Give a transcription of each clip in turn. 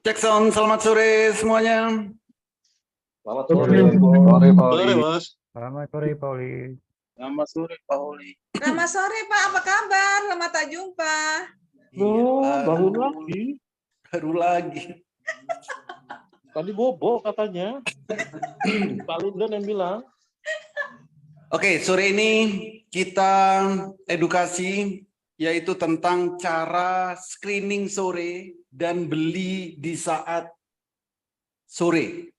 Cek sound, selamat sore semuanya. Selamat Sore, sore, Pauli. Sore, Bos. Selamat sore, Pauli. Selamat sore, Pauli. Selamat sore Pak, apa kabar? Lama tak jumpa. Baru lagi. Baru lagi. Tadi bobo katanya. Pak Lindon yang bilang. Oke, sore ini kita edukasi yaitu tentang cara screening sore dan beli di saat sore.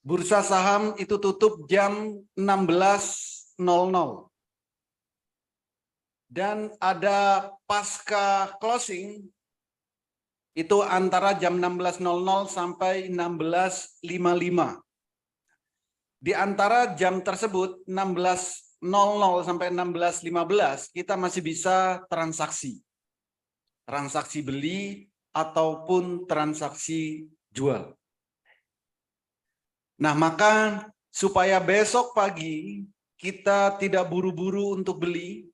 Bursa saham itu tutup jam 16.00. Dan ada pasca closing itu antara jam 16.00 sampai 16.55. Di antara jam tersebut 16.00 sampai 16.15 kita masih bisa transaksi. Transaksi beli ataupun transaksi jual. Nah, maka supaya besok pagi kita tidak buru-buru untuk beli,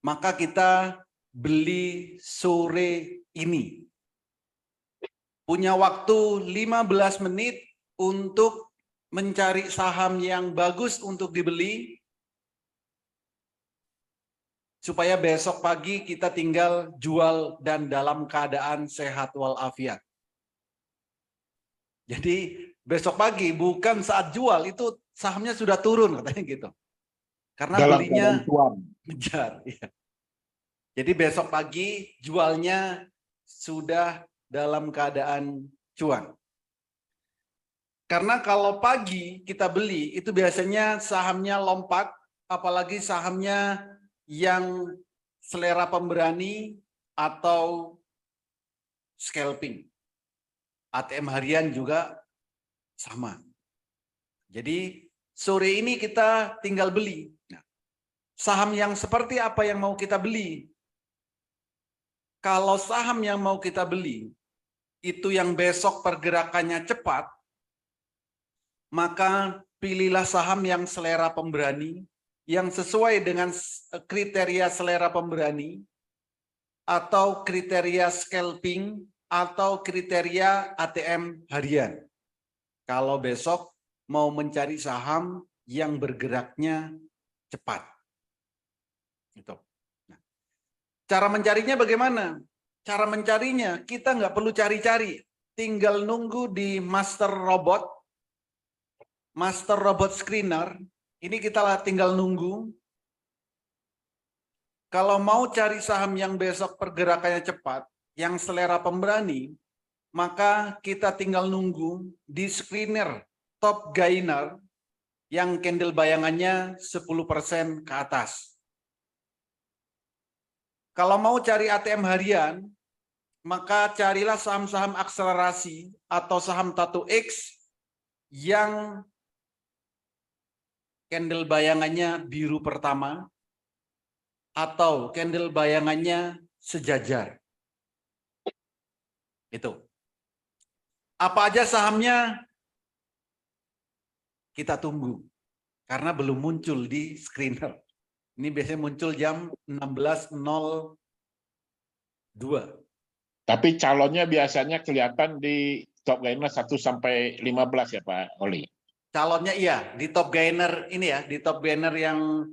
maka kita beli sore ini. Punya waktu 15 menit untuk mencari saham yang bagus untuk dibeli, supaya besok pagi kita tinggal jual dan dalam keadaan sehat walafiat. Jadi besok pagi bukan saat jual itu sahamnya sudah turun katanya gitu. Karena Dalam belinya cuan. ngejar. Ya. Jadi besok pagi jualnya sudah dalam keadaan cuan. Karena kalau pagi kita beli itu biasanya sahamnya lompat, apalagi sahamnya yang selera pemberani atau scalping. ATM harian juga sama. Jadi sore ini kita tinggal beli. Nah, saham yang seperti apa yang mau kita beli? Kalau saham yang mau kita beli itu yang besok pergerakannya cepat, maka pilihlah saham yang selera pemberani, yang sesuai dengan kriteria selera pemberani, atau kriteria scalping, atau kriteria ATM harian. Kalau besok mau mencari saham yang bergeraknya cepat. Gitu. Nah, cara mencarinya bagaimana? Cara mencarinya kita nggak perlu cari-cari, tinggal nunggu di Master Robot Screener. Ini kita tinggal nunggu. Kalau mau cari saham yang besok pergerakannya cepat, yang selera pemberani, maka kita tinggal nunggu di screener top gainer yang candle bayangannya 10% ke atas. Kalau mau cari ATM harian, maka carilah saham-saham akselerasi atau saham Tato X yang candle bayangannya biru pertama atau candle bayangannya sejajar. Itu. Apa aja sahamnya? Kita tunggu. Karena belum muncul di screener. Ini biasanya muncul jam 16.02. Tapi calonnya biasanya kelihatan di top gainer 1 sampai 15 ya Pak Oli. Calonnya iya, di top gainer ini ya, di top gainer yang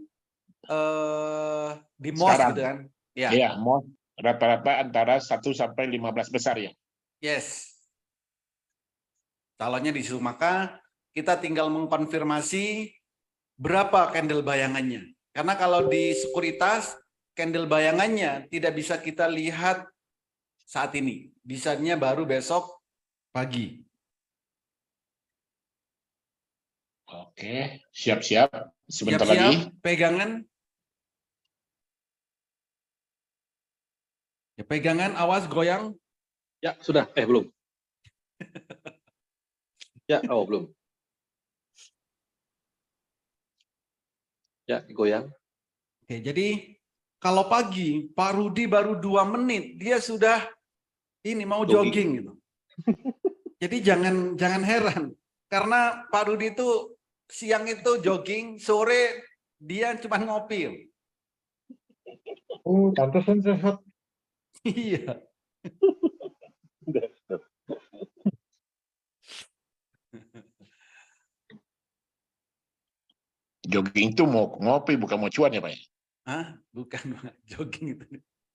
di MOS Sekarang. gitu kan. Ya. Iya, mau rata-rata antara 1 sampai 15 besar ya. Yes. Calonnya di situ, maka kita tinggal mengkonfirmasi berapa candle bayangannya. Karena kalau di sekuritas, candle bayangannya tidak bisa kita lihat saat ini. Bisanya baru besok pagi. Oke, siap-siap. Sebentar Siap-siap, lagi. pegangan. Ya, pegangan, awas goyang. Ya, sudah. Belum. Ya, belum. Ya, goyang. Oke, jadi kalau pagi Pak Rudi baru 2 menit, dia sudah ini mau jogging gitu. Jadi jangan heran, karena Pak Rudi itu siang itu jogging, sore dia cuma ngopi. Oh, pantesan sehat. Iya. Jogging itu mau ngopi, bukan mau cuan ya Pak? Hah? Bukan Pak. Jogging itu.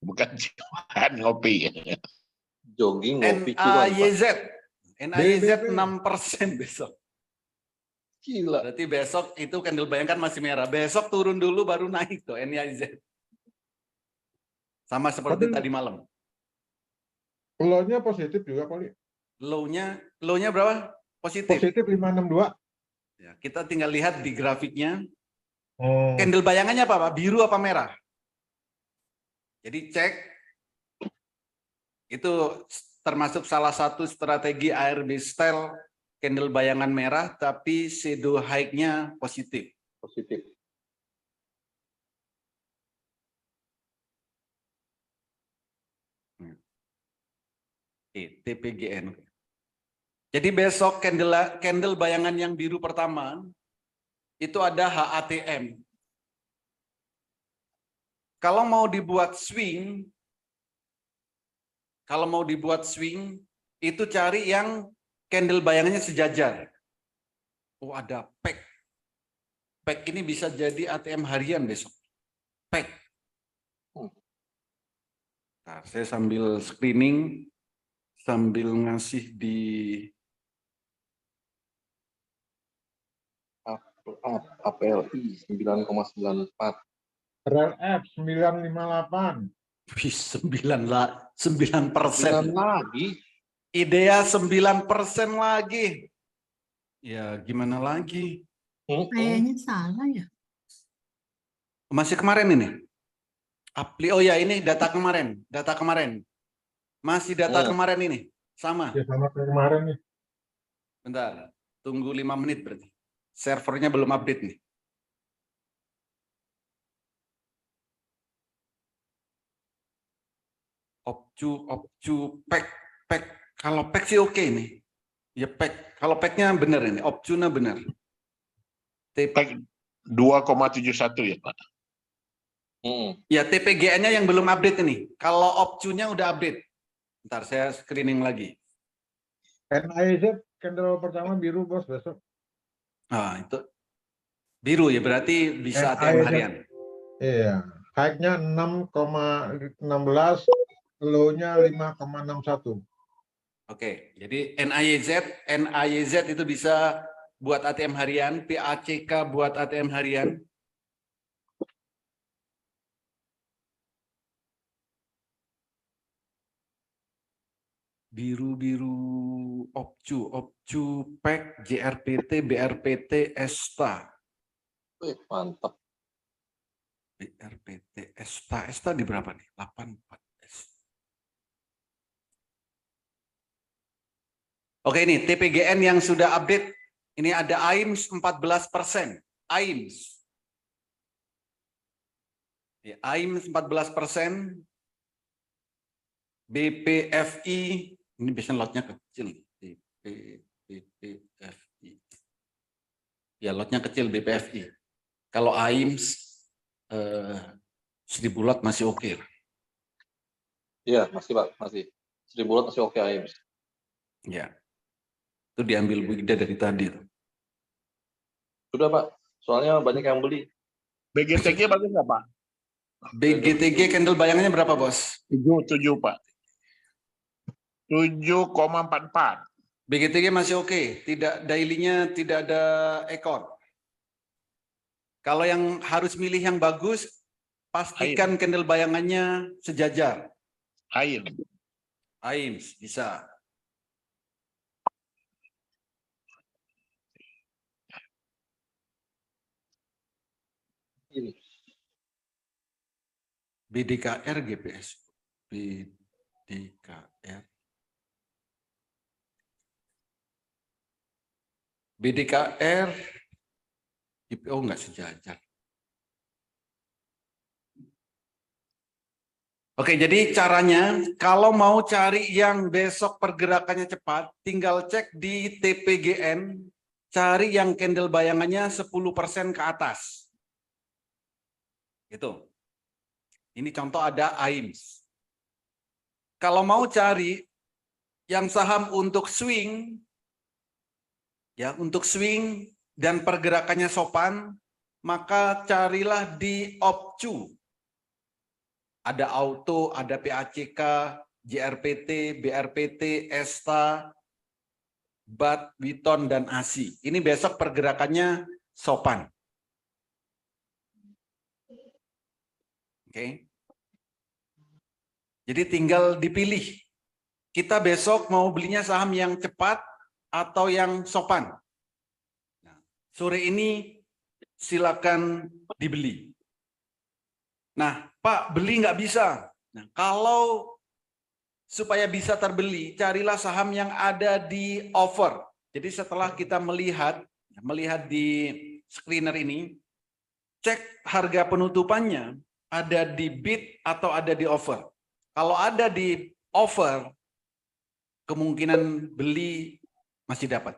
Bukan cuan, ngopi. Jogging, ngopi, cuan, Pak. NAYZ. NAYZ 6% besok. Gila. Berarti besok itu candle bayangkan masih merah. Besok turun dulu baru naik tuh NAYZ. Sama seperti Tapi- tadi malam. Low-nya positif juga kali. Low-nya berapa? Positif. Positif 562. Ya, kita tinggal lihat di grafiknya. Oh. Candle bayangannya apa Pak? Biru apa merah? Jadi cek. Itu termasuk salah satu strategi ARB style candle bayangan merah tapi shadow high-nya positif. Positif. TPGN. Jadi besok candle bayangan yang biru pertama itu ada HATM. Kalau mau dibuat swing, itu cari yang candle bayangannya sejajar. Oh, ada PEG. PEG ini bisa jadi ATM harian besok. PEG. Nah, saya sambil screening, sambil ngasih di APLI 9,94. RLF 958. 9%. Lagi. Idea 9% lagi. Ya gimana lagi? Kayaknya salah ya. Masih kemarin ini. Oh ya ini data kemarin. Masih data kemarin ini. Sama. Ya sama kayak kemarin nih. Bentar. Tunggu 5 menit berarti. Servernya belum update nih. Opcu, PEG. Kalau PEG sih oke nih. Ya PEG. Kalau PEG-nya benar ini. Opcu-nya benar. PEG 2,71 ya Pak? Ya TPGN-nya yang belum update ini. Kalau opcunya udah update. Ntar saya screening lagi. NAYZ candle pertama biru bos besok. Ah, itu biru ya berarti bisa ATM harian. Iya. High-nya 6,16, low-nya 5,61. Oke, jadi NAYZ itu bisa buat ATM harian, PACK buat ATM harian. Biru opcu, PEG, JRPT, BRPT, ESTA. Mantap. BRPT, ESTA di berapa nih? 84. Oke ini TPGN yang sudah update. Ini ada AIMS 14%. AIMS. Ya, AIMS 14%. BPFI. Ini biasanya lotnya kecil. BPFI. Ya lotnya kecil BPFI. Kalau AIMS 1000 lot masih oke. Iya, masih Pak, masih. 1000 lot masih oke AIMS. Ya. Itu diambil Bu Ida dari tadi. Sudah Pak, soalnya banyak yang beli. BGTG bagus nggak Pak? BGTG candle bayangannya berapa bos? 7 Pak. 7,44. BGTG masih oke, tidak daily-nya tidak ada ekor. Kalau yang harus milih yang bagus, pastikan candle bayangannya sejajar. AIMS bisa. Ini. BDKR GPS. BDKR. BDKR IPO nggak sejajar. Oke, jadi caranya kalau mau cari yang besok pergerakannya cepat, tinggal cek di TPGN, cari yang candle bayangannya 10% ke atas. Gitu. Ini contoh ada AIMS. Kalau mau cari yang saham untuk swing, ya untuk swing dan pergerakannya sopan, maka carilah di Opcu. Ada Auto, ada PACK, JRPT, BRPT, Esta, BAT, Witon, dan ASI. Ini besok pergerakannya sopan. Oke. Jadi tinggal dipilih. Kita besok mau belinya saham yang cepat atau yang sopan. Nah, sore ini silakan dibeli. Nah, Pak, beli nggak bisa. Nah, kalau supaya bisa terbeli, carilah saham yang ada di offer. Jadi setelah kita melihat di screener ini, cek harga penutupannya ada di bid atau ada di offer. Kalau ada di offer, kemungkinan beli masih dapat.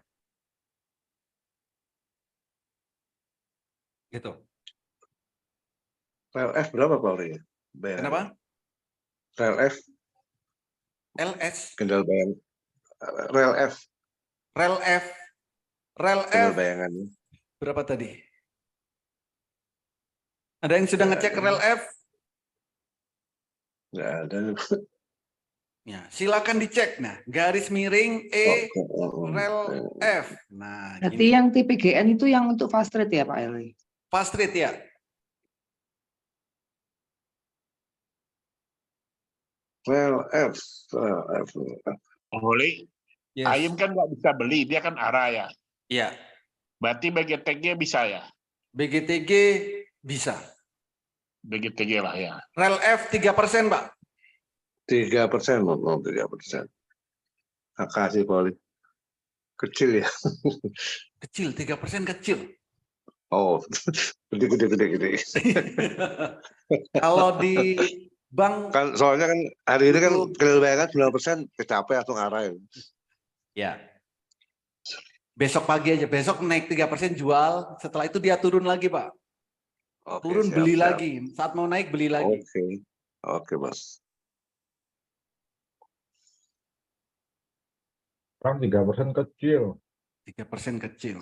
Gitu. RLF berapa Pak Ori? Kenapa? RLF, LS, kendal bayangan. RLF, rel kendal F bayangannya. berapa tadi? Ada yang sudah ngecek rel F? Nggak ada. Ya, silakan dicek. Nah, garis miring rel F. Nah, Berarti gini. yang tipe GN itu yang untuk fast trade ya Pak Eli? Fast rate ya. RLF. Pak Holi, Yes. AIM kan nggak bisa beli, dia kan arah ya. Ya, Berarti BGTG bisa ya? BGTG bisa. BGTG lah ya. Rel F 3%, Pak. 3%, mau 3%. Makasih Pak Ori. Kecil ya. Kecil, 3% kecil. Oh, gede. Kalau di bank, Kan soalnya kan hari ini kan Itu- kendal bayangan 9% kecapai langsung arah ya. ya. Besok pagi aja, besok naik 3% jual, setelah itu dia turun lagi, Pak. Oke, Turun siap, beli siap. lagi, saat mau naik beli lagi. Oke Mas. Kan 3% kecil. 3% kecil.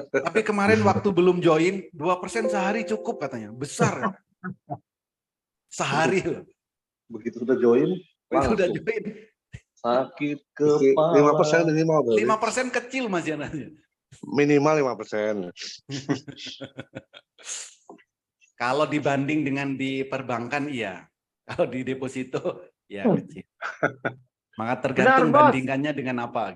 Tapi kemarin waktu belum join, 2% sehari cukup katanya. Besar. Sehari loh. Begitu sudah join, Itu udah langsung. join. Sakit kepala. 5% minimal. Pak Ori. 5% kecil Mas Jananya. Minimal 5%. Kalau dibanding dengan di perbankan iya. Kalau di deposito ya kecil. Maka tergantung Benar, Bos. bandingkannya dengan apa.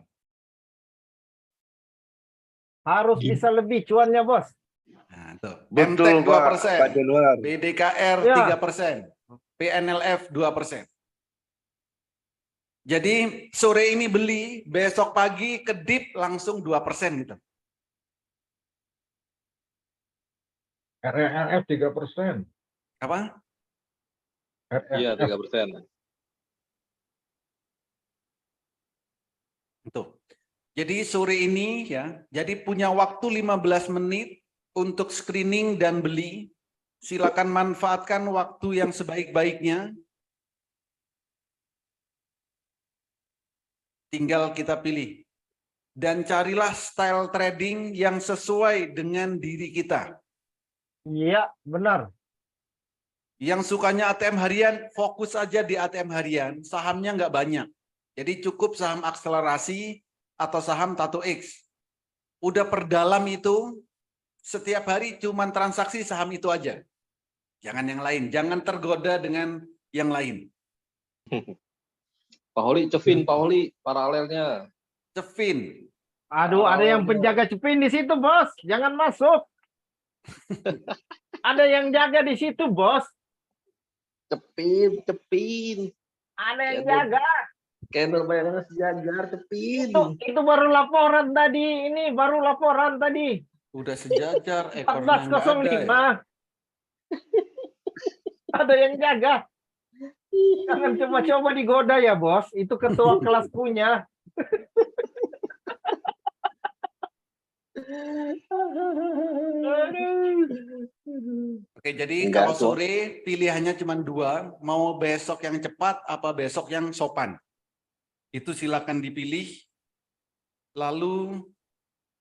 Harus bisa lebih cuannya, Bos. Nah, tuh. Betul MTEK Pak 2%, Januar. BDKR Ya. 3%, PNLF 2%. Jadi sore ini beli, besok pagi kedip langsung 2% gitu. RLF 3%. Apa? Iya, RLF 3%. Tuh. Jadi sore ini ya, jadi punya waktu 15 menit untuk screening dan beli. Silakan manfaatkan waktu yang sebaik-baiknya. Tinggal kita pilih. Dan carilah style trading yang sesuai dengan diri kita. Iya, benar. Yang sukanya ATM harian, fokus aja di ATM harian. Sahamnya nggak banyak. Jadi cukup saham akselerasi atau saham Tato X. Udah perdalam itu, setiap hari cuman transaksi saham itu aja. Jangan yang lain. Jangan tergoda dengan yang lain. Pak Holi, Cevin, Pak Holi, paralelnya. Cevin. Aduh, ada yang penjaga cepin di situ, Bos. Jangan masuk. Ada yang jaga di situ, Bos. Cepin. Ada yang Ya, jaga. Candle bayangannya sejajar, Cepin. Itu baru laporan tadi. Ini baru laporan tadi. Udah sejajar, ekornya nggak ada. 14.05. Ada yang jaga. Jangan coba-coba digoda ya, Bos. Itu ketua kelas punya. Oke, jadi Enggak, kalau Bos. sore pilihannya cuma 2, mau besok yang cepat apa besok yang sopan. Itu silakan dipilih. Lalu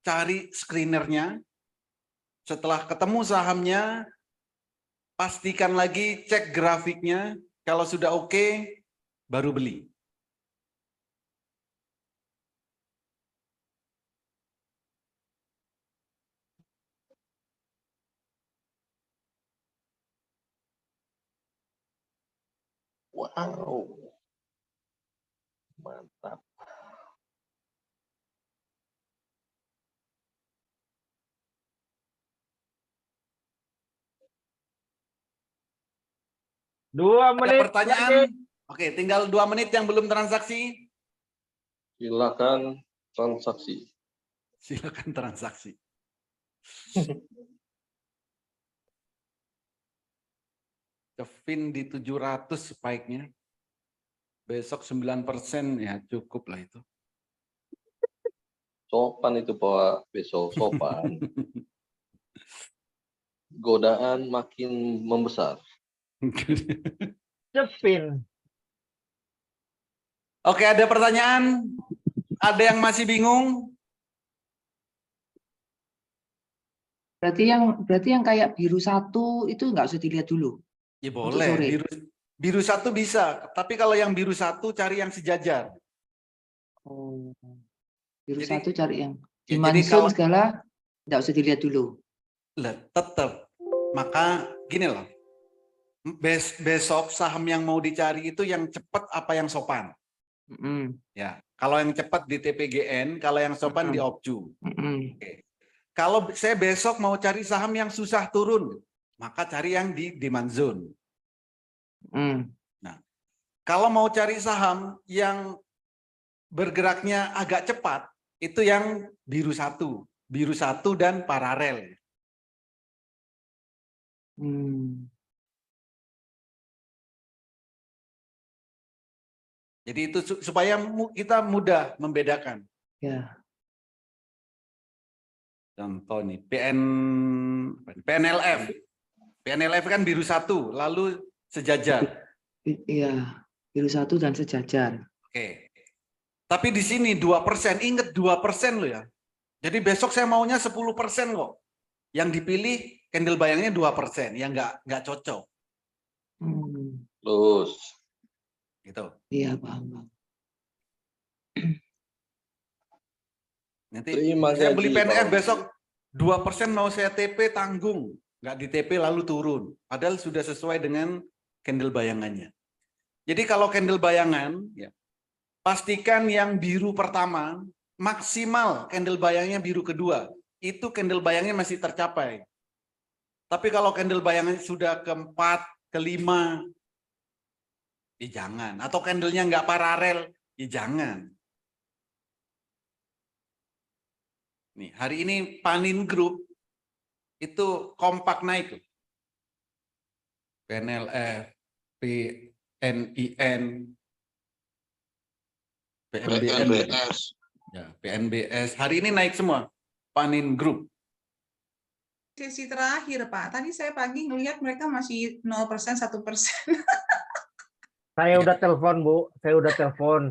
cari screenernya. Setelah ketemu sahamnya, pastikan lagi cek grafiknya. Kalau sudah oke, baru beli. Wow. Mantap. Dua Ada menit pertanyaan? lagi. Oke, tinggal 2 menit yang belum transaksi. Silakan transaksi. Silakan transaksi. Kevin di 700 spike-nya. Besok 9% ya cukup lah itu. Sopan itu Pak, besok sopan. Godaan makin membesar. Cepin. Oke, ada pertanyaan? Ada yang masih bingung? Berarti yang kayak biru 1 itu nggak usah dilihat dulu. Ya Untuk boleh, sore. biru 1 bisa. Tapi kalau yang biru 1 cari yang sejajar. Oh. Biru Jadi- 1 cari yang Ya, di jadi Mansun kalau segala nggak usah dilihat dulu. tetap, maka gini loh. Besok saham yang mau dicari itu yang cepat apa yang sopan. Mm-mm. Ya, kalau yang cepat di TPGN, kalau yang sopan di Opju. Mm-mm. Kalau saya besok mau cari saham yang susah turun, maka cari yang di demand zone. Mm. Kalau mau cari saham yang bergeraknya agak cepat, itu yang biru 1 dan paralel. Mm. Jadi itu supaya kita mudah membedakan. Ya. Contoh nih, PNLF. PNLF kan biru 1, lalu sejajar. Iya, biru 1 dan sejajar. Oke. Tapi di sini 2%, ingat 2% loh ya. Jadi besok saya maunya 10% kok. Yang dipilih candle bayangnya 2%, yang nggak cocok. Terus. Gitu. Iya, paham. Nanti Terima saya gaji, beli PNF Pak. besok 2% mau saya TP tanggung. Nggak di TP lalu turun. Padahal sudah sesuai dengan candle bayangannya. Jadi kalau candle bayangan, ya, pastikan yang biru pertama, maksimal candle bayangnya biru kedua. Itu candle bayangnya masih tercapai. Tapi kalau candle bayangannya sudah keempat, kelima, ya jangan. Atau candlenya nggak paralel, ya jangan. Nih, hari ini Panin Group itu kompak naik. PNLF, PNIN, PNBS, ya, PNBS. Hari ini naik semua. Panin Group. Sesi terakhir, Pak. Tadi saya pagi ngelihat mereka masih 0%, 1%. Saya udah telepon, Bu. Saya udah telepon.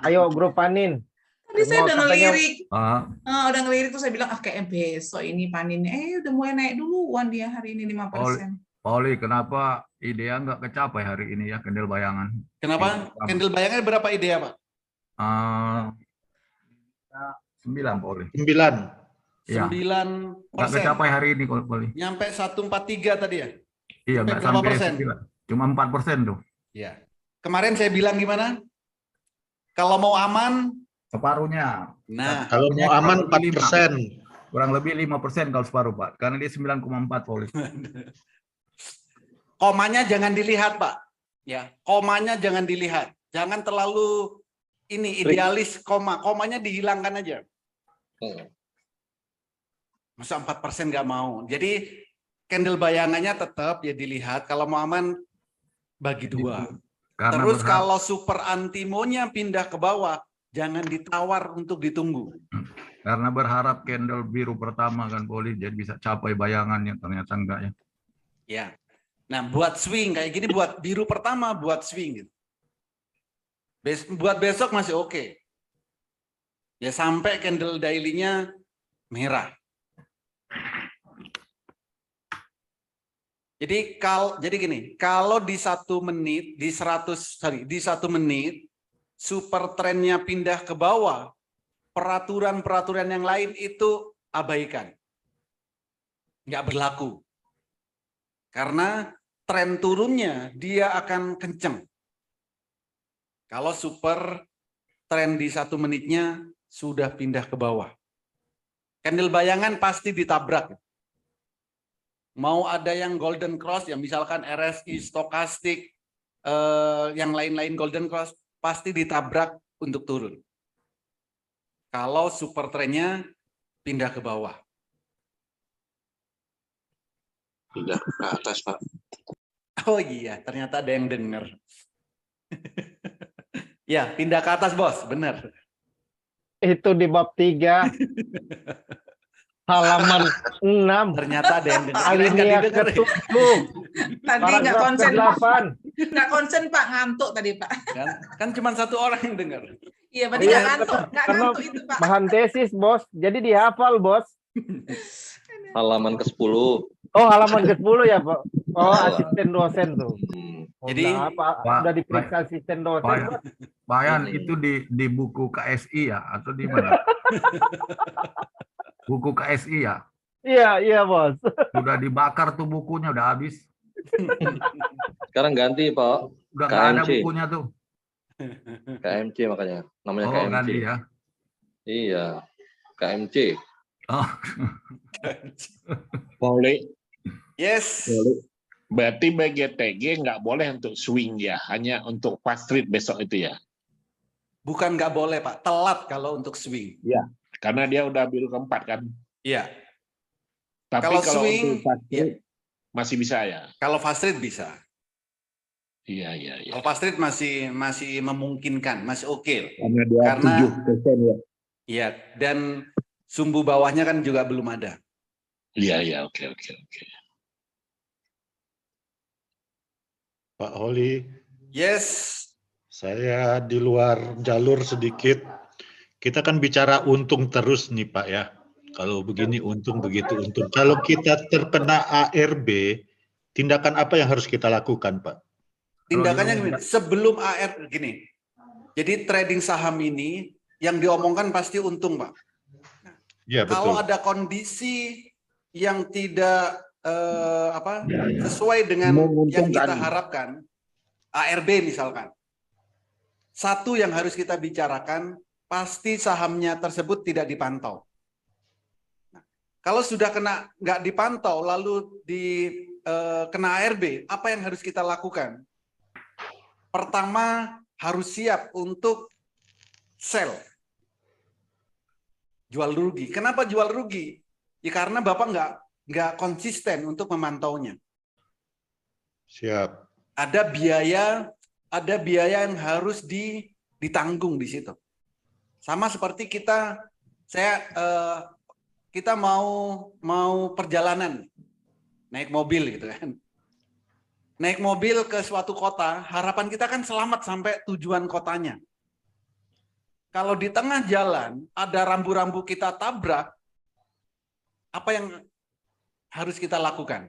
Ayo grup Panin. Tadi saya Mau udah katanya- ngelirik. Udah ngelirik tuh saya bilang, kayak besok ini paninnya. Udah mulai naik duluan dia hari ini 5%. Oli, kenapa IDEA nggak kecapai hari ini ya, candle bayangan? Kenapa? Candle bayangannya berapa ide ya, Pak? 9, Pak Oli. 9. Iya. 9%. Nggak kecapai hari ini, Pak Oli. Nyampe 143 tadi ya? Iya, nggak berapa sampai persen? 9. Cuma 4% tuh. Ya. Kemarin saya bilang gimana? Kalau mau aman, Separuhnya. nah, Kalau mau aman 4%. Kurang lebih 5% kalau separuh, Pak. Karena dia 9,4, Pak Oli. komanya jangan dilihat, Pak. Ya, komanya jangan dilihat. Jangan terlalu ini idealis koma. Komanya dihilangkan aja. Masa 4% nggak mau. Jadi candle bayangannya tetap ya dilihat. Kalau mau aman bagi 2. Karena Terus berharap- kalau super antimonya pindah ke bawah, Jangan ditawar untuk ditunggu. Karena berharap candle biru pertama kan boleh jadi bisa capai bayangannya, ternyata enggak ya. Ya. Nah, buat swing kayak gini, buat biru pertama, buat swing gitu. Buat besok masih oke. Ya sampai candle daily-nya merah. Jadi gini, kalau di 1 menit, di 1 menit, super trendnya pindah ke bawah, peraturan-peraturan yang lain itu abaikan. Nggak berlaku. Karena tren turunnya dia akan kenceng. Kalau super tren di 1 menitnya sudah pindah ke bawah. Candle bayangan pasti ditabrak. Mau ada yang golden cross, yang misalkan RSI, stokastik, yang lain-lain golden cross, pasti ditabrak untuk turun. Kalau super trennya pindah ke bawah. Pindah ke atas, Pak. Oh iya, ternyata ada yang dengar. Ya, pindah ke atas, Bos. Benar. Itu di bab 3. Halaman 6. Ternyata ada yang dengar. Alinea ke-7. Tadi nggak konsen, ke-8. nggak konsen Pak, ngantuk tadi Pak. Kan cuma 1 orang yang dengar. Iya, berarti nggak ngantuk itu Pak. Bahan tesis, Bos. Jadi dihafal, Bos. Halaman ke-10. Oh, halaman ke-10 ya, Pak. Oh, asisten dosen tuh. Jadi, udah diperiksa asisten dosen. Bayan itu di buku KSI ya atau di mana? Buku KSI ya? Iya, Bos. Sudah dibakar tuh bukunya, udah habis. Sekarang ganti, Pak. Udah nggak ada KMC. bukunya tuh. KMC makanya. Namanya Oh, KMC. ganti ya. Iya. KMC. Oh. Boleh. Yes. Berarti BGTG nggak boleh untuk swing ya, hanya untuk fast trade besok itu ya? Bukan nggak boleh, Pak. Telat kalau untuk swing. Ya, karena dia udah biru keempat kan. Iya. Tapi Kalau kalau swing, untuk fast iya. trade masih bisa ya? Kalau fast trade bisa. Iya. Kalau fast trade masih memungkinkan, masih oke. Karena dia Karena 7% ya? Iya, dan sumbu bawahnya kan juga belum ada. Iya, oke. Pak Holi, Yes. saya di luar jalur sedikit. Kita kan bicara untung terus nih Pak ya. Kalau begini untung, begitu untung. Kalau kita terkena ARB, tindakan apa yang harus kita lakukan Pak? Tindakannya gini, sebelum AR gini. Jadi trading saham ini yang diomongkan pasti untung, Pak. Ya, betul. Kalau ada kondisi yang tidak sesuai dengan yang kita harapkan, ARB misalkan. Satu yang harus kita bicarakan, pasti sahamnya tersebut tidak dipantau. Nah, kalau sudah nggak dipantau, lalu kena ARB, apa yang harus kita lakukan? Pertama, harus siap untuk sell. Jual rugi. Kenapa jual rugi? Ya karena Bapak nggak konsisten untuk memantaunya. Siap. Ada biaya yang harus ditanggung di situ. Sama seperti kita mau perjalanan naik mobil gitu kan. Naik mobil ke suatu kota, harapan kita kan selamat sampai tujuan kotanya. Kalau di tengah jalan ada rambu-rambu kita tabrak, apa yang harus kita lakukan?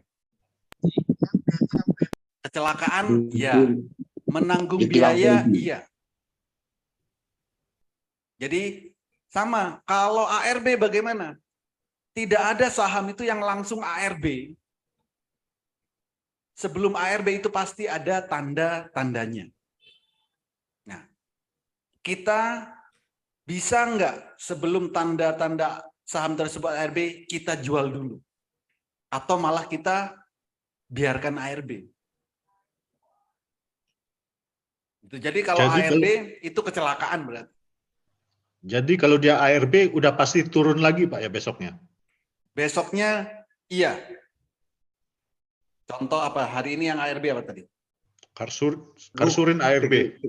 Kecelakaan, iya. Menanggung biaya, iya. Jadi sama, kalau ARB bagaimana? Tidak ada saham itu yang langsung ARB. Sebelum ARB itu pasti ada tanda-tandanya. Nah, kita bisa nggak sebelum tanda-tanda saham tersebut ARB, kita jual dulu? Atau malah kita biarkan ARB? Jadi kalau ARB itu kecelakaan berarti. Jadi kalau dia ARB udah pasti turun lagi Pak ya besoknya? Besoknya iya. Contoh apa? Hari ini yang ARB apa tadi? Karsurin ARB.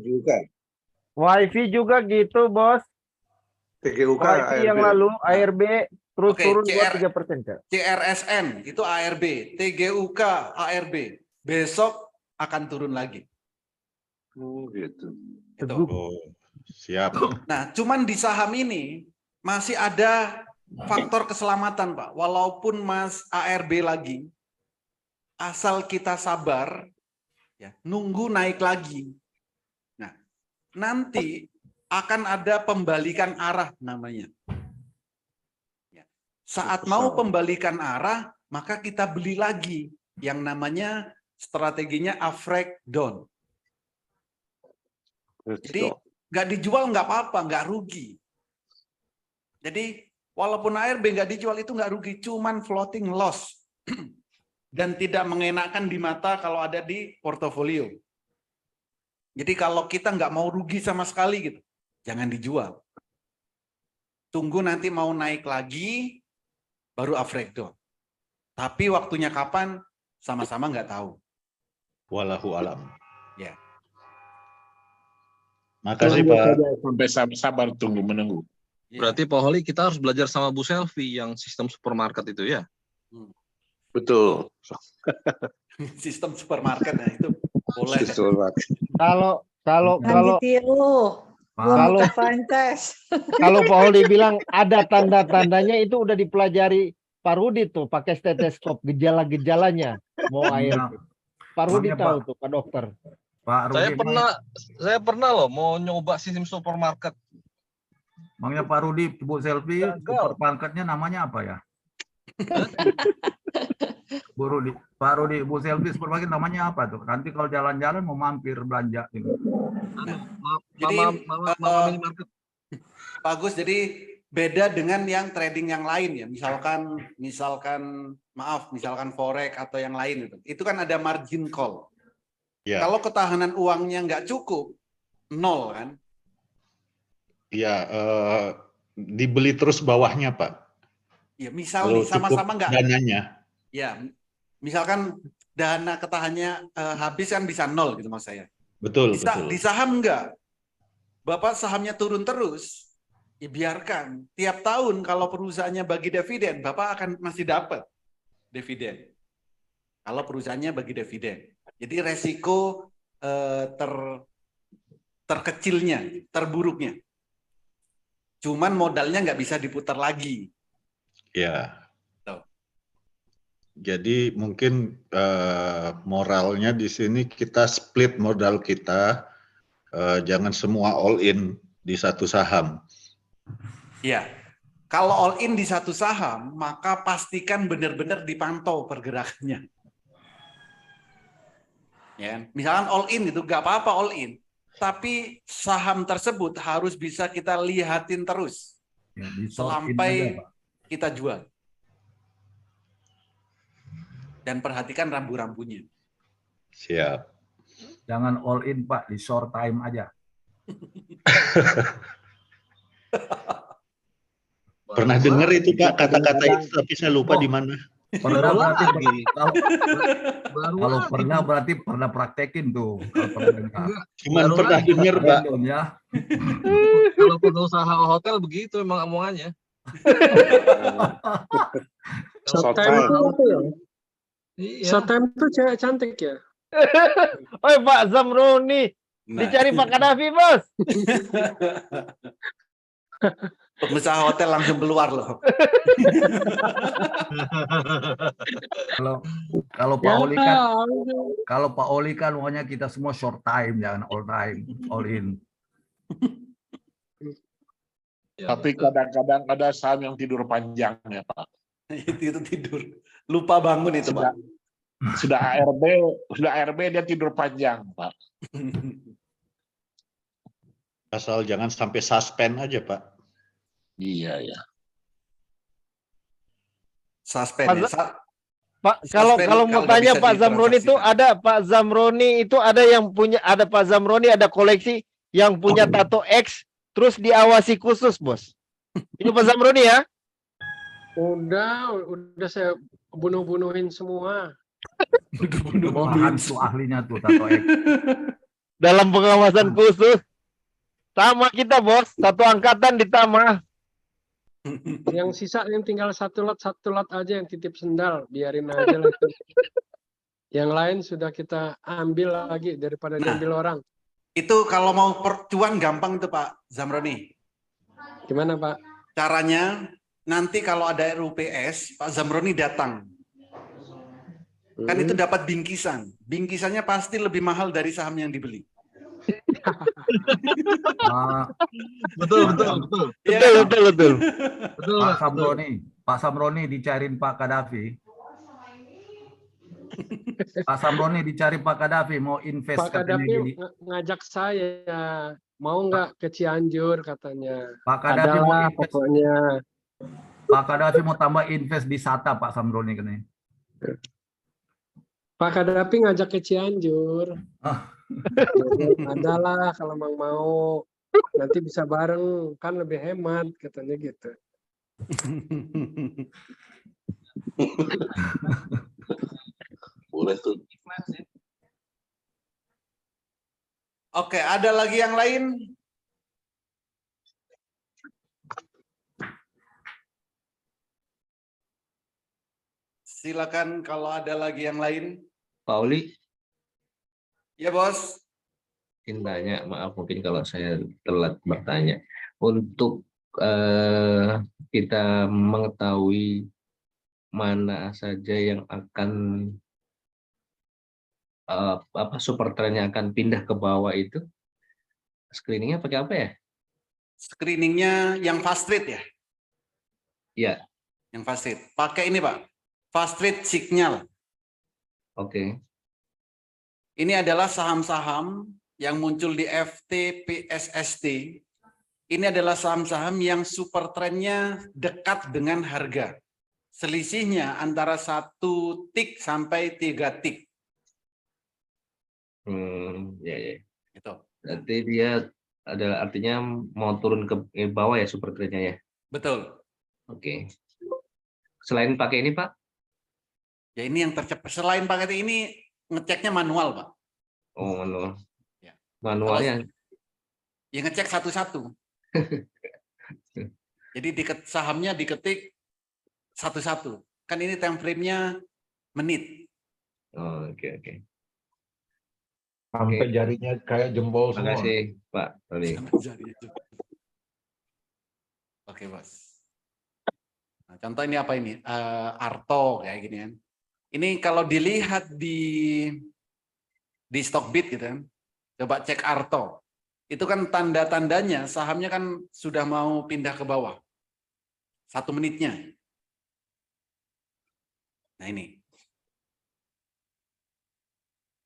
WiFi juga gitu, Bos. TGUK WiFi yang ARB. lalu ARB terus Oke, turun CR 23%, Kak. CRSN itu ARB, TGUK ARB. Besok akan turun lagi. Oh, gitu. Gitu. Oh, siap. Nah, cuman di saham ini masih ada faktor keselamatan, Pak. Walaupun Mas ARB lagi, asal kita sabar, ya, nunggu naik lagi. Nah, nanti akan ada pembalikan arah namanya. Ya. Saat mau pembalikan arah, maka kita beli lagi yang namanya strateginya average down. Jadi nggak dijual nggak apa-apa, nggak rugi. Jadi walaupun ARB nggak dijual itu nggak rugi, cuman floating loss dan tidak mengenakan di mata kalau ada di portofolio. Jadi kalau kita nggak mau rugi sama sekali gitu, jangan dijual. Tunggu nanti mau naik lagi, baru average down. Tapi waktunya kapan, sama-sama nggak tahu. Wallahu alam. Ya. Makasih Pak. Sampai sabar tunggu menunggu. Ya. Berarti Pak Holi kita harus belajar sama Bu Selvi yang sistem supermarket itu ya. Betul. Sistem supermarket ya itu boleh. Supermarket. Kalau ditiru. Kalau kalau Pak Holi bilang ada tanda-tandanya itu udah dipelajari Pak Rudi tuh pakai stetoskop gejala-gejalanya mau ARB. Pak Rudi Makanya, tahu Pak. tuh Pak Dokter. Pak Rudi, Saya pernah loh mau nyoba sistem supermarket. Makanya Pak Rudi, Bu Selvi, Gagal. supermarketnya namanya apa ya? Bu Rudi, Pak Rudi, Bu Selvi, supermarket namanya apa tuh? Nanti kalau jalan-jalan mau mampir belanja gitu. Jadi, Mama minimarket. Pak Agus, jadi beda dengan yang trading yang lain ya. Misalkan forex atau yang lain itu. Itu kan ada margin call. Ya, Kalau ketahanan uangnya nggak cukup, nol kan? ya dibeli terus bawahnya Pak. Ya misal Kalau nih sama-sama cukup nggak. dananya. Ya, misalkan dana ketahannya habis kan bisa nol gitu mas saya. Betul, Bisa betul. di saham nggak? Bapak sahamnya turun terus, ya biarkan. Tiap tahun kalau perusahaannya bagi dividen, Bapak akan masih dapat dividen. Kalau perusahaannya bagi dividen. Jadi resiko terkecilnya, terburuknya. Cuman modalnya nggak bisa diputar lagi. Ya. Tuh. Jadi mungkin moralnya di sini kita split modal kita, jangan semua all in di satu saham. Ya, kalau all in di satu saham, maka pastikan benar-benar dipantau pergerakannya. Ya, misalkan all in itu nggak apa-apa all in, tapi saham tersebut harus bisa kita lihatin terus Ya, di-sortin aja, sampai Pak. kita jual. Dan perhatikan rambu-rambunya. Siap. Jangan all in Pak, di short time aja. Pernah dengar itu Pak kata-kata itu tapi saya lupa di mana. Pernah berarti lagi. kalau pernah berarti pernah praktekin tuh. Kalau pernah dengar. Cuman Baru pernah lagi. dengar Pak. Random ya. Kalau pengusaha hotel begitu emang omongannya. Short time. Iya. Short-time itu cewek cantik ya. Oh Pak Zamroni, Nah, dicari Pak Kadafi Bos. pengusaha hotel langsung keluar loh. Kalau Pak Oli kan Pak Oli kan pokoknya kita semua short time, jangan all time, all in. Ya, Tapi betul. kadang-kadang ada saham yang tidur panjang ya Pak. Itu tidur. Lupa bangun itu, Pak. Sudah ARB dia tidur panjang, Pak. Asal jangan sampai suspend aja Pak. Iya, ya. Suspend. Pak, kalau mau nggak tanya bisa Pak Zamroni itu ditransaksikan. ada Pak Zamroni itu ada yang punya Pak Zamroni ada koleksi yang punya tato X terus diawasi khusus Bos. Ini Pak Zamroni ya? Udah saya bunuh-bunuhin semua. Hantu ahlinya tuh tato X. Dalam pengawasan khusus. Sama kita, Bos. Satu angkatan di Tama. Yang sisa yang tinggal satu lot aja yang titip sendal, biarin aja lah itu. Yang lain sudah kita ambil lagi daripada diambil orang. Itu kalau mau percuan gampang itu Pak Zamroni. Gimana Pak? Caranya nanti kalau ada RUPS, Pak Zamroni datang. Kan itu dapat bingkisan. Bingkisannya pasti lebih mahal dari saham yang dibeli. Betul. Betul. Pak Samroni dicariin Pak Kadafi. Pak Samroni dicari Pak Kadafi mau invest Pak katanya Kadafi gini. ngajak saya, mau nggak ke Cianjur katanya. Pak Kadafi mau Adalah invest. pokoknya. Pak Kadafi mau tambah invest di SATA Pak Samroni katanya. Pak Kadafi ngajak ke Cianjur. Adalah kalau mau nanti bisa bareng kan lebih hemat katanya gitu. Boleh tuh. Oke, ada lagi yang lain? Silakan kalau ada lagi yang lain. Pak Oli, Ya, Bos. ingin tanya, maaf mungkin kalau saya telat bertanya. Untuk kita mengetahui mana saja yang akan super trendnya akan pindah ke bawah itu, screeningnya pakai apa ya? Screeningnya yang fast trade ya? Iya. Yang fast trade. Pakai ini Pak, fast trade signal. Oke. Ini adalah saham-saham yang muncul di FTPSST. Ini adalah saham-saham yang super trendnya dekat dengan harga. Selisihnya antara 1 tik sampai 3 tik. Ya. Gitu. Berarti dia adalah artinya mau turun ke bawah ya super trendnya ya? Betul. Oke. Selain pakai ini Pak? Ya ini yang tercepat. Selain pakai ini ngeceknya manual Pak. Oh manual. Ya. Manualnya? Ya ngecek satu-satu. Jadi sahamnya diketik satu-satu. Kan ini time frame-nya menit. Oh, oke. Sampai jarinya kayak jempol Terima semua. kasih Pak Oli. Oke Bos. Nah, contoh ini apa ini? Arto kayak gini kan. Ini kalau dilihat di Stockbit gitu kan. Coba cek Arto. Itu kan tanda-tandanya sahamnya kan sudah mau pindah ke bawah. 1 menitnya. Nah ini.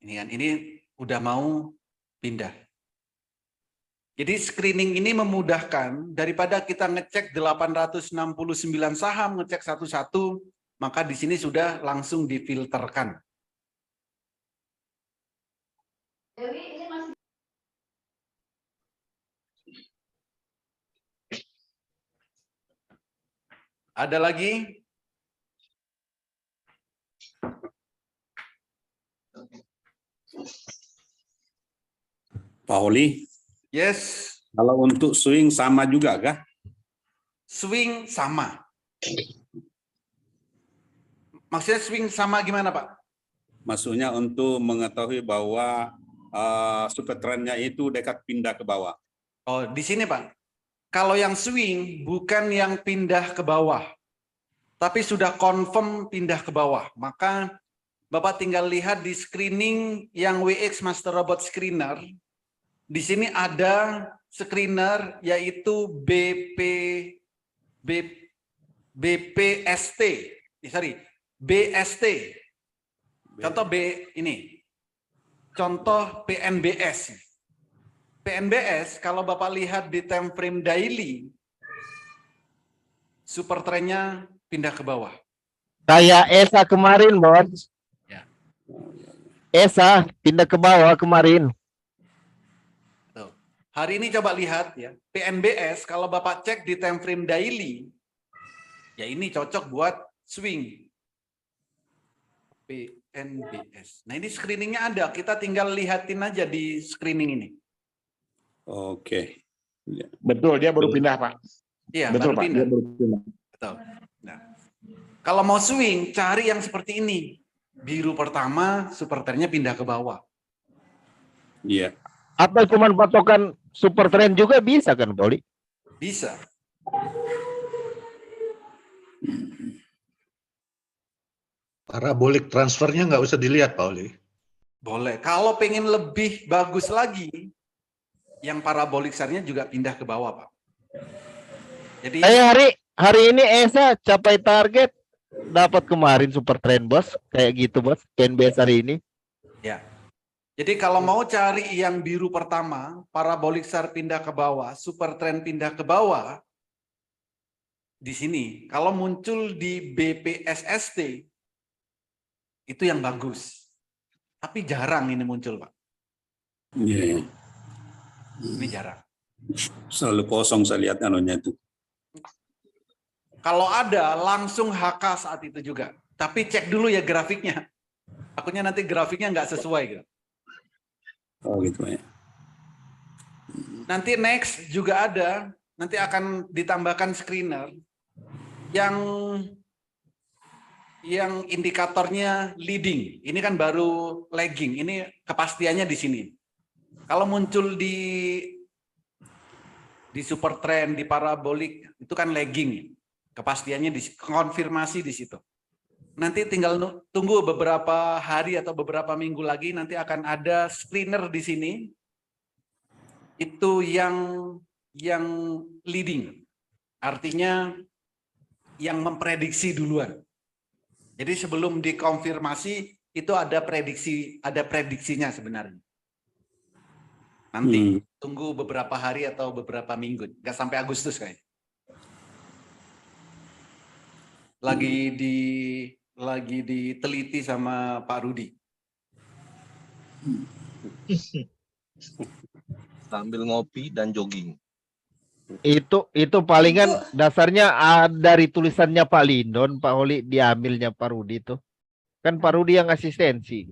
Ini kan, ini udah mau pindah. Jadi screening ini memudahkan daripada kita ngecek 869 saham, ngecek satu-satu, maka di sini sudah langsung difilterkan. Ada lagi? Pak Oli, Yes. kalau untuk swing sama juga kah? Swing sama. Maksudnya swing sama gimana Pak? Maksudnya untuk mengetahui bahwa super trendnya itu dekat pindah ke bawah. Oh, di sini Pak. Kalau yang swing bukan yang pindah ke bawah, tapi sudah confirm pindah ke bawah. Maka Bapak tinggal lihat di screening yang WX Master Robot Screener. Di sini ada screener yaitu BPST. BST. Contoh Contoh PNBS. PNBS kalau Bapak lihat di time frame daily, super trendnya pindah ke bawah. Kayak ESA kemarin, Bos. Ya. ESA pindah ke bawah kemarin. Tuh. Hari ini coba lihat ya, PNBS kalau Bapak cek di time frame daily, ya ini cocok buat swing. PNBS. Nah ini screeningnya ada, kita tinggal lihatin aja di screening ini. Oke. Betul, dia baru pindah, Pak. Iya, Betul, baru Pak. pindah. Dia baru pindah. Betul. Nah, kalau mau swing, cari yang seperti ini. Biru pertama, super trendnya pindah ke bawah. Iya. Atau cuman patokan super trend juga bisa kan, Pak Oli? Bisa. Parabolik transfernya nggak usah dilihat, Pak Oli. Boleh. Kalau pengen lebih bagus lagi, yang parabolik SAR-nya juga pindah ke bawah, Pak. Jadi hari ini Esa capai target dapat kemarin super trend, Bos. Kayak gitu, Bos. KNBS hari ini. ya. Jadi kalau mau cari yang biru pertama, parabolik SAR pindah ke bawah, super trend pindah ke bawah, di sini. Kalau muncul di BPSST, itu yang bagus. Tapi jarang ini muncul, Pak. Iya. Ini jarang. Selalu kosong saya lihat anunya itu. Kalau ada, langsung HK saat itu juga. Tapi cek dulu ya grafiknya. Takutnya nanti grafiknya nggak sesuai. Gitu. Oh gitu ya. Nanti next juga ada, nanti akan ditambahkan screener yang indikatornya leading. Ini kan baru lagging. Ini kepastiannya di sini. Kalau muncul di super trend, di parabolik, itu kan lagging. Kepastiannya konfirmasi di situ. Nanti tinggal tunggu beberapa hari atau beberapa minggu lagi, nanti akan ada screener di sini. Itu yang leading. Artinya yang memprediksi duluan. Jadi sebelum dikonfirmasi itu ada prediksinya sebenarnya. Nanti tunggu beberapa hari atau beberapa minggu, nggak sampai Agustus kayaknya. Lagi diteliti sama Pak Rudi. Sambil ngopi dan jogging. Itu palingan dasarnya dari tulisannya Pak Lindon, Pak Oli diambilnya Pak Rudi itu. Kan Pak Rudi yang asistensi.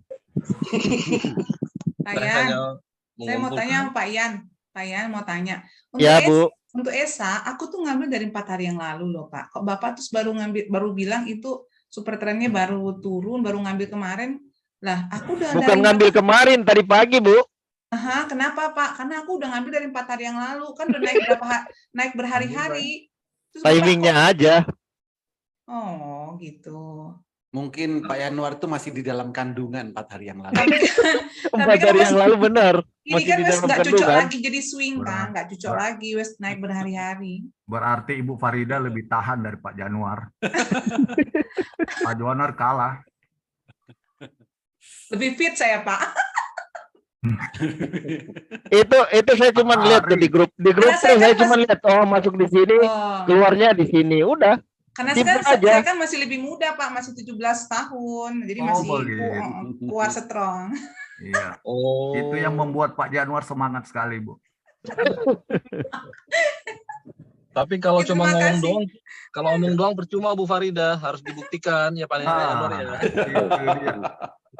Pak Yan, saya mau tanya sama Pak Yan. Pak Yan mau tanya. Ya, Bu. Untuk Esa, aku tuh ngambil dari 4 hari yang lalu loh, Pak. Kok Bapak terus baru bilang itu super trendnya baru turun, baru ngambil kemarin. Lah, aku udah Bukan ngambil kemarin, tadi pagi, Bu. Aha, kenapa, Pak? Karena aku udah ngambil dari 4 hari yang lalu. Kan udah naik berhari-hari. Timingnya aja. Oh, gitu. Mungkin Pak Yanuar itu masih di dalam kandungan 4 hari yang lalu. 4 hari yang lalu benar. Ini Masih kan di wes dalam nggak cocok kandungan. lagi jadi swing kan, nggak cocok lagi wes naik berhari-hari. Berarti Ibu Farida lebih tahan dari Pak Januar. Pak Januar kalah. Lebih fit saya, Pak. itu saya cuma lihat tuh di grup saya cuma lihat masuk di sini, keluarnya di sini, udah. Karena saya kan masih lebih muda, Pak, masih 17 tahun, jadi masih kuat strong. Iya. Itu yang membuat Pak Januar semangat sekali, Bu. Tapi kalau cuma ngomong doang percuma, Bu Farida, harus dibuktikan ya Pak Januar ya.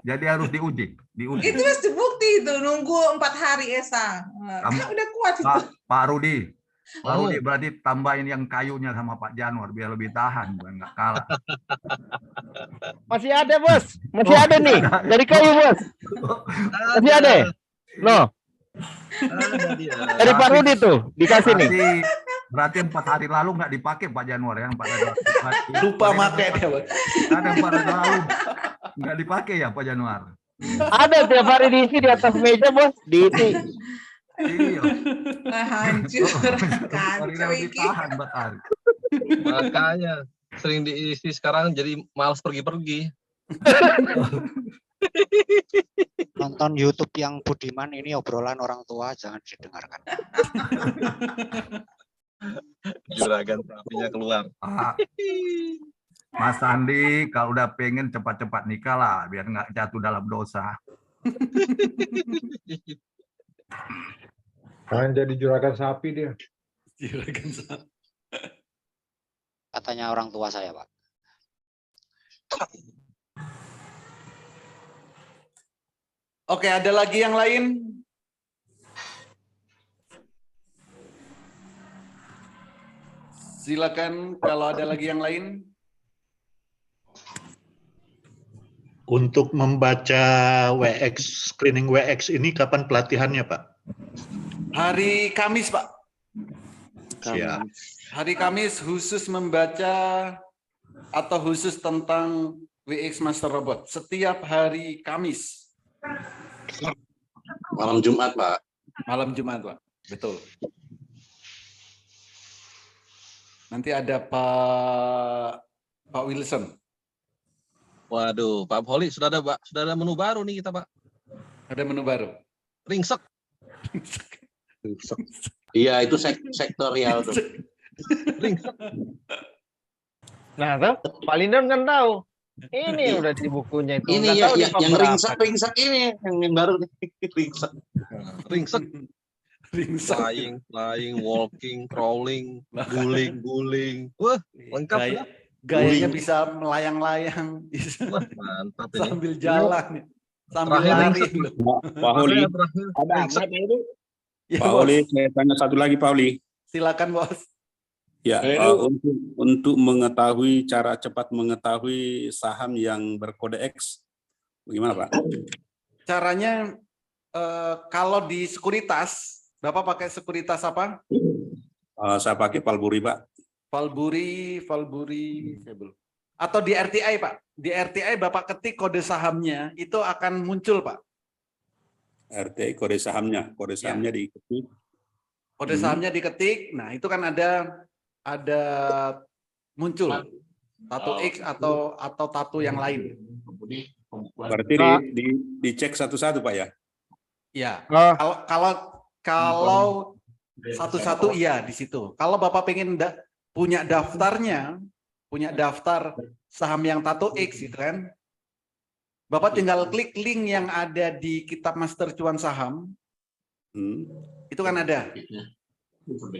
Jadi harus diuji. Itu harus dibukti itu, nunggu 4 hari Esa. Udah kuat itu. Pak Rudi. Pak Rudi berarti tambahin yang kayunya sama Pak Januar biar lebih tahan, bukan nggak kalah. Masih ada, Bos. Masih ada nih. Dari kayu, Bos. Masih ada. Loh. Dari Pak Rudi tuh dikasih nih. Berarti 4 hari lalu nggak dipakai Pak Januar ya? Lupa pakai dia, Bos. Ada 4 hari lalu nggak dipakai ya Pak Januar? Ada tiap hari diisi di atas meja, Bos. Diisi. Iya. Hancur. Kacau iki. Makanya sering diisi sekarang jadi malas pergi-pergi. Nonton YouTube yang Budiman ini obrolan orang tua jangan didengarkan. Juragan sapinya keluar. Mas Andi kalau udah pengen cepat-cepat nikah lah biar nggak jatuh dalam dosa. Jangan jadi juragan sapi dia. Juragan sapi. Katanya orang tua saya, Pak. Oke, ada lagi yang lain? Silakan kalau ada lagi yang lain. Untuk membaca WX, screening WX ini kapan pelatihannya, Pak? Hari Kamis, Pak. Siap. Hari Kamis khusus membaca atau khusus tentang WX Master Robot. Setiap hari Kamis. Malam Jumat, Pak. Malam Jumat, Pak. Betul. Nanti ada Pak Wilson. Waduh, Pak Poli sudah ada menu baru nih kita, Pak. Ada menu baru. Ringsek. Iya, itu sektorial tuh. Ringsek. Nah, tuh, Pak Lindon kan tahu. Ini udah di bukunya itu. Ini Nggak ya, tahu di yang pemberapa. ringsek ini yang baru nih. Ringsek. Ringsek. Ringsek. Flying, walking, crawling, guling. Wah, lengkap ya. Gayanya bisa melayang-layang. Wah, mantap ini. Sambil jalan. Sambil Terakhir lari. ringsek. Pak Oli, Ada itu? Ya, Pak Bos. Oli, saya tanya satu lagi, Pak Oli. Silakan, Bos. Ya, untuk mengetahui cara cepat mengetahui saham yang berkode X, bagaimana, Pak? Caranya kalau di sekuritas, Bapak pakai sekuritas apa? Saya pakai Palburi, Pak. Valburi, saya belum. Atau di RTI, Pak. Di RTI Bapak ketik kode sahamnya, itu akan muncul, Pak. RTI kode sahamnya diikuti. Kode sahamnya diketik, nah itu kan ada muncul tato X atau tato yang lain. Berarti dicek satu-satu, Pak ya? Ya. Kalau satu-satu iya di situ. Kalau Bapak pengen punya daftarnya, punya daftar saham yang tato X gitu kan, Bapak tinggal klik link yang ada di Kitab Master Cuan Saham. Itu kan ada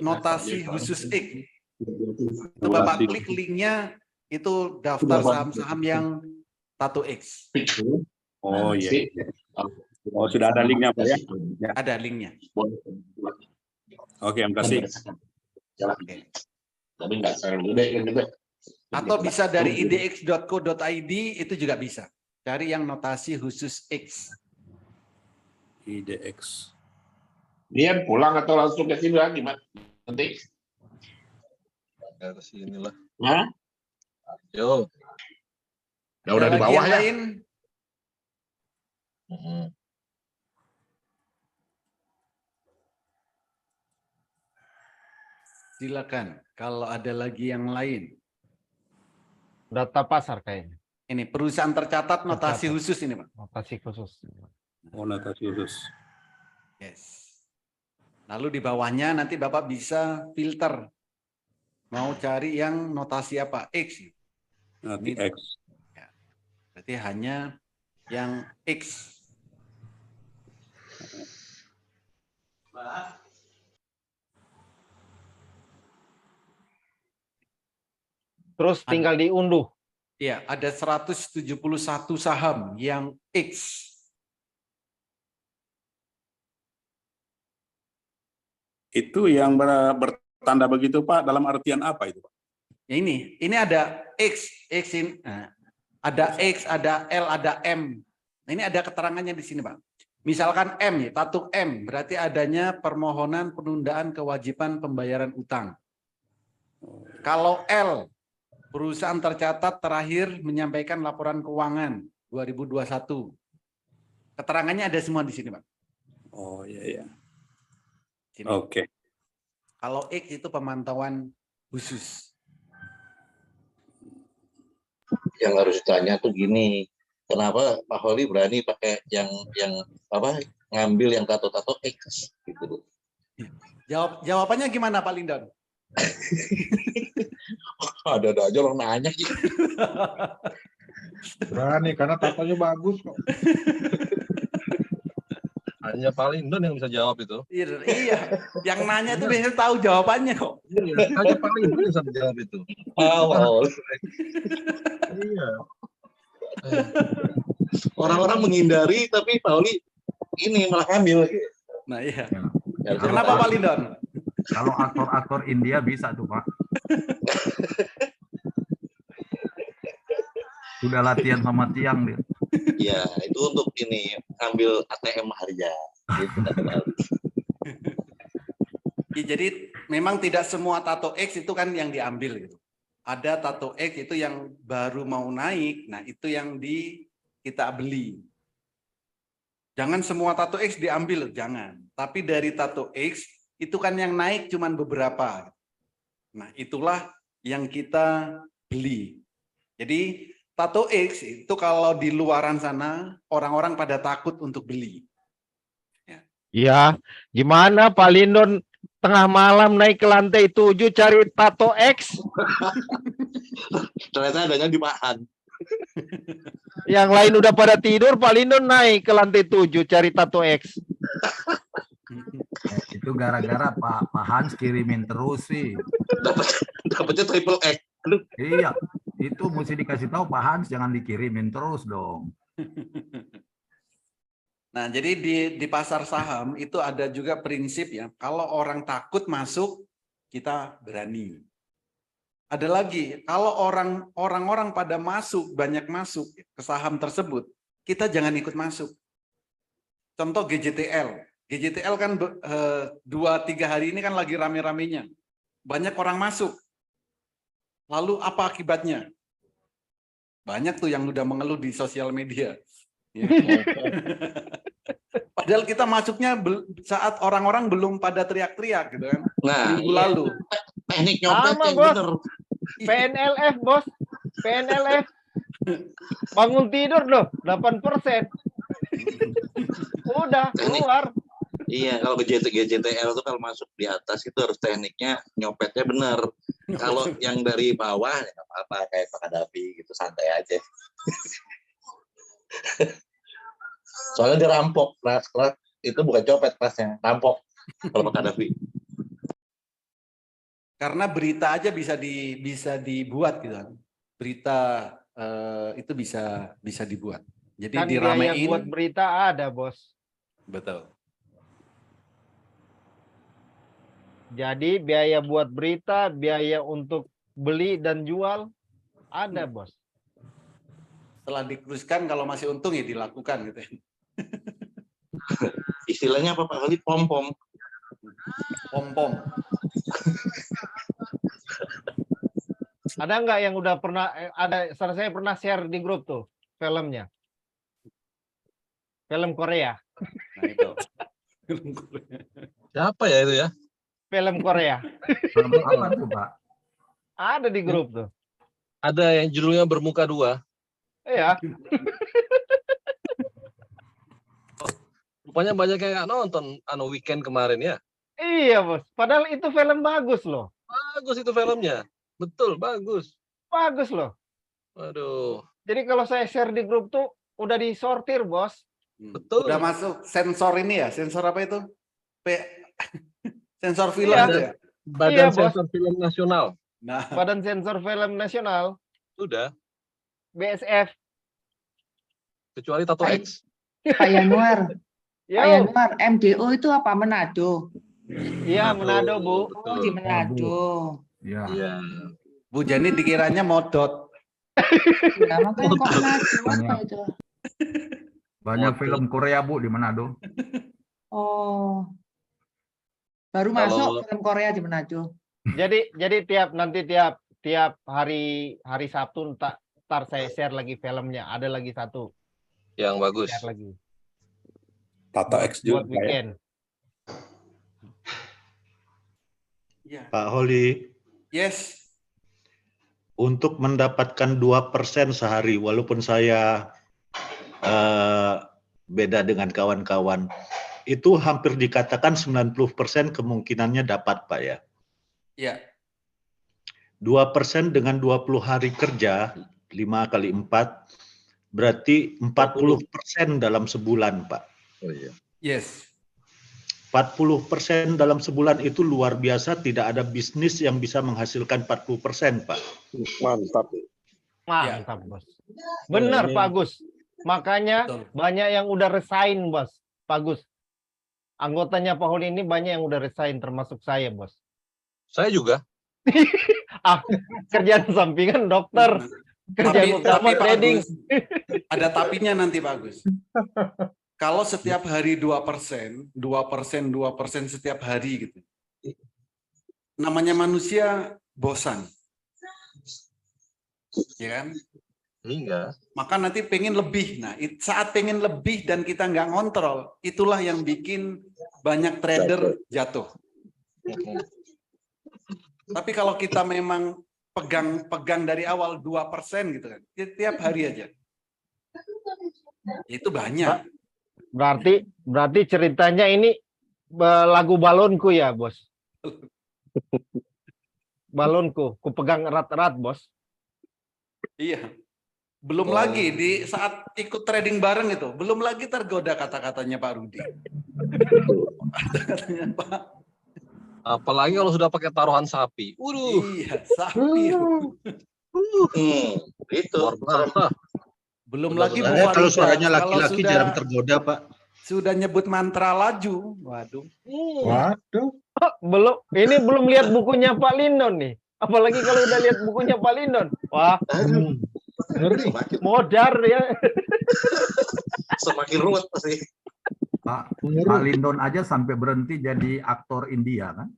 notasi khusus X. Itu Bapak klik linknya, itu daftar saham-saham yang tato X. Oh iya. Oh, sudah ada linknya, Pak ya? Ada linknya. Oke, terima kasih. Oke. Atau bisa dari idx.co.id, itu juga bisa. Cari yang notasi khusus X. IDX. Dia pulang atau langsung ke sini lagi, Mas? Nanti. Ke sini lah. Hah? Yo. Ya udah di bawah ya. Lain? Silakan. Kalau ada lagi yang lain. Data pasar kayaknya. Ini perusahaan tercatat notasi khusus ini, Pak. Notasi khusus. Oh, notasi khusus. Yes. Lalu di bawahnya nanti Bapak bisa filter. Mau cari yang notasi apa? X. Nanti Ini, X. ya. Berarti hanya yang X. Terus tinggal diunduh. Ya, ada 171 saham yang X. Itu yang bertanda begitu, Pak, dalam artian apa itu, Pak? Ya ini ada X ini, ada X, ada L, ada M. Nah, ini ada keterangannya di sini, Pak. Misalkan M, ya, tatuk M, berarti adanya permohonan penundaan kewajiban pembayaran utang. Kalau L, perusahaan tercatat terakhir menyampaikan laporan keuangan 2021. Keterangannya ada semua di sini, Pak. Oh iya. Sini. Oke. Kalau X itu pemantauan khusus. Yang harus ditanya tuh gini, kenapa Pak Holi berani pakai yang apa ngambil yang tato-tato X gitu? Jawabannya gimana, Pak Lindon? Ada aja orang nanya gitu. Berani karena tatonya bagus kok. Hanya Pak Lindon yang bisa jawab itu. Iya, yang nanya itu biasanya tahu jawabannya kok. Iya, hanya Pak Lindon yang bisa jawab itu. Iya. Orang-orang menghindari tapi Pak Holi ini malah ngambil. Nah iya. Ya, Kenapa Pak Lindon? Kalau aktor-aktor India bisa tuh Pak. Sudah latihan sama tiang dia. Ya, itu untuk ini ambil ATM harga. Gitu, Ya, jadi memang tidak semua tato X itu kan yang diambil gitu. Ada tato X itu yang baru mau naik, nah itu yang kita beli. Jangan semua tato X diambil, jangan. Tapi dari tato X itu kan yang naik cuman beberapa. Nah itulah yang kita beli. Jadi tato X itu kalau di luaran sana orang-orang pada takut untuk beli. Ya, gimana Pak Lindon tengah malam naik ke lantai 7 cari tato X? Ternyata adanya di Mahan. Yang lain udah pada tidur, Pak Lindon naik ke lantai 7 cari tato X. Itu gara-gara Pak Hans kirimin terus sih. Dapatnya triple X. Iya, itu mesti dikasih tahu Pak Hans, jangan dikirimin terus dong. Nah, jadi di pasar saham itu ada juga prinsip ya, kalau orang takut masuk, kita berani. Ada lagi, kalau orang-orang pada masuk, banyak masuk ke saham tersebut, kita jangan ikut masuk. Contoh GJTL. GJTL kan 2-3 hari ini kan lagi rame-ramenya. Banyak orang masuk. Lalu apa akibatnya? Banyak tuh yang udah mengeluh di sosial media. Ya. Padahal kita masuknya saat orang-orang belum pada teriak-teriak gitu kan. Nah, minggu lalu. Teknik nyopet Sama, yang Bos. bener. PNLF, Bos. PNLF. Bangun tidur loh, 8%. Udah keluar. Iya, kalau GJTL itu kalau masuk di atas itu harus tekniknya nyopetnya bener. Kalau yang dari bawah ya nggak apa-apa, kayak Pak Kadafi gitu, santai aja. Soalnya dirampok, kelas itu bukan copet kelasnya, rampok kalau Pak Kadafi. Karena berita aja bisa dibuat gitu kan. Berita itu bisa dibuat. Jadi Kan diramein. biaya buat berita ada, Bos. Betul. Jadi biaya buat berita, biaya untuk beli dan jual ada, Bos. Setelah diteruskan kalau masih untung ya dilakukan gitu ya. Istilahnya apa Pak Kali? Pom-pom. Pom-pom. Ada nggak yang udah pernah saya pernah share di grup tuh filmnya. Film Korea. Nah itu. Siapa ya itu ya? Film Korea. Apa tuh, Pak? Ada di grup tuh. Ada yang judulnya Bermuka Dua. Iya. Rupanya banyak yang nonton weekend kemarin ya. Iya, Bos. Padahal itu film bagus loh. Bagus itu filmnya. Betul, bagus. Bagus loh. Waduh. Jadi kalau saya share di grup tuh udah disortir, Bos. Betul. Udah masuk sensor ini ya, sensor apa itu? Sensor film Iya. itu ya? Badan Iya, Bos. Sensor Film Nasional. Nah, Badan Sensor Film Nasional, Sudah. BSF. Kecuali Tato X. Pak Yanuar, Yo. Pak Yanuar, MDO itu apa Manado? Iya, Manado, Bu. Oh, di Manado. Iya. Iya. Bu Jani dikiranya modot. Ya, makanya kok Manado apa itu? Banyak film Korea, Bu, di Manado. Oh. Baru Kalau- masuk film Korea di Manado. Jadi tiap hari Sabtu ntar saya share lagi filmnya. Ada lagi satu Yang bagus. share lagi Tato X buat juga ya. weekend. Iya. Pak Holi, Yes. untuk mendapatkan 2% sehari, walaupun saya beda dengan kawan-kawan, itu hampir dikatakan 90% kemungkinannya dapat, Pak ya. Iya. 2% dengan 20 hari kerja, 5 kali 4, berarti 40% dalam sebulan, Pak. Oh iya. Yes. 40% dalam sebulan itu luar biasa, tidak ada bisnis yang bisa menghasilkan 40%, Pak. Mantap. Mantap, Bos. Benar, ini- Pak Gus. Makanya Betul. banyak yang udah resign, Bos. Pak Gus. Anggotanya Pak Holi ini banyak yang udah resign, termasuk saya, Bos. Saya juga. Kerjaan sampingan dokter, kerjaan utama Pak trading. Agus, ada tapinya nanti Pak Agus. Kalau setiap hari 2%, 2% setiap hari gitu. Namanya manusia bosan. Ya kan? Iya. Maka nanti pengen lebih. Nah, saat pengen lebih dan kita nggak ngontrol, itulah yang bikin banyak trader jatuh. Tapi kalau kita memang pegang dari awal 2% gitu kan, tiap hari aja. Itu banyak. Berarti ceritanya ini lagu balonku ya, Bos. Balonku, ku pegang erat-erat, Bos. Iya. Belum lagi di saat ikut trading bareng itu, belum lagi tergoda kata-katanya Pak Rudi. Kata-katanya Pak. Apalagi kalau sudah pakai taruhan sapi. Iya, sapi. Itu. Belum lagi Bu Kalau Farida, suaranya kalau laki-laki sudah- jarang tergoda, Pak. Sudah nyebut mantra laju. Waduh. Waduh. Belum, ini belum lihat bukunya Pak Lindon nih. Apalagi kalau udah lihat bukunya Pak Lindon. Wah, modar ya. Semakin ruwet pasti. Pak Lindon aja sampai berhenti jadi aktor India kan?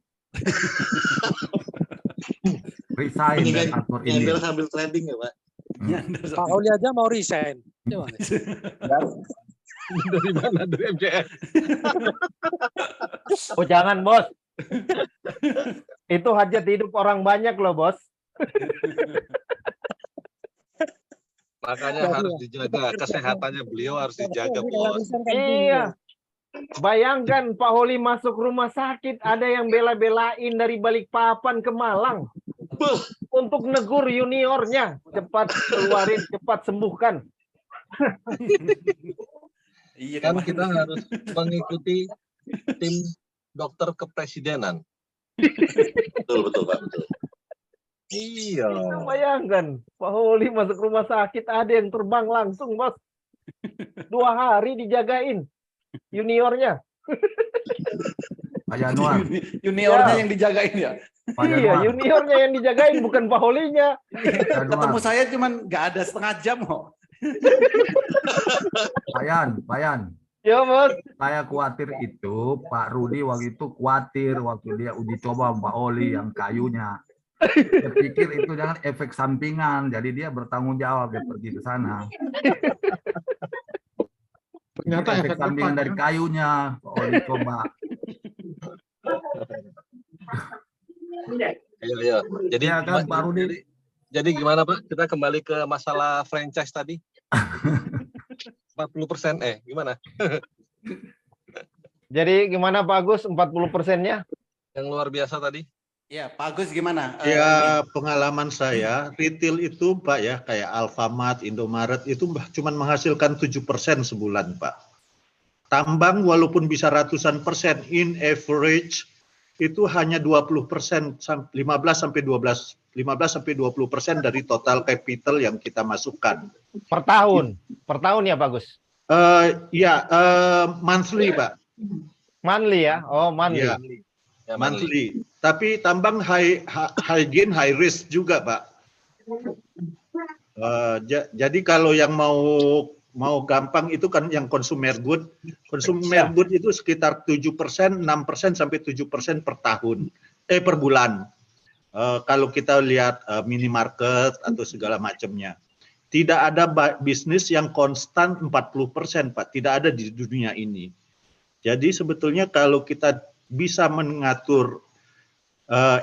Resign dari aktor India. Nyender sambil trading ya, Pak. Pak Oli aja mau resign. Dari mana? Dari MCS. Oh jangan, Bos. Itu hajat hidup orang banyak loh, Bos. Makanya harus dijaga kesehatannya, beliau harus dijaga, Bos. Iya. Bayangkan Pak Holi masuk rumah sakit, ada yang bela-belain dari Balikpapan ke Malang untuk negur juniornya, cepat keluarin, cepat sembuhkan. Iya Kan kita harus mengikuti tim dokter kepresidenan. Betul, Pak. Betul. Iya. Bayangkan Pak Holi masuk rumah sakit, ada yang terbang langsung, Bos. 2 hari dijagain juniornya. Pak Januar. Juniornya Ya. yang dijagain ya. Pak Iya, Januar. juniornya yang dijagain, bukan Pak Holinya. Ketemu saya cuman nggak ada setengah jam kok. Pak Yan. Ya, Bos. Saya khawatir itu Pak Rudi waktu itu khawatir waktu dia uji coba Pak Oli yang kayunya. Saya pikir itu jangan efek sampingan, jadi dia bertanggung jawab dia pergi ke sana. Ternyata efek efek sampingan depan, dari ya. kayunya Pak Oli coba. Iya. Jadi Ya kan, Pak Rudi. Jadi gimana Pak? Kita kembali ke masalah franchise tadi. 40% gimana? Jadi gimana Pak Agus 40%-nya? Yang luar biasa tadi. Ya, Pak Agus gimana? Ya, pengalaman saya, retail itu Pak ya, kayak Alfamart, Indomaret, itu cuma menghasilkan 7% sebulan Pak. Tambang walaupun bisa ratusan persen, in average, itu hanya 20%, 15-20% dari total capital yang kita masukkan. Per tahun ya Pak Agus? Monthly Pak. Monthly ya? Oh monthly. Ya, monthly. Tapi tambang high gain, high risk juga Pak. Jadi kalau yang mau gampang itu kan yang consumer good. Consumer good itu sekitar 7%, 6% sampai 7% per tahun, per bulan. Kalau kita lihat minimarket atau segala macamnya. Tidak ada bisnis yang konstan 40%, Pak. Tidak ada di dunia ini. Jadi sebetulnya kalau kita bisa mengatur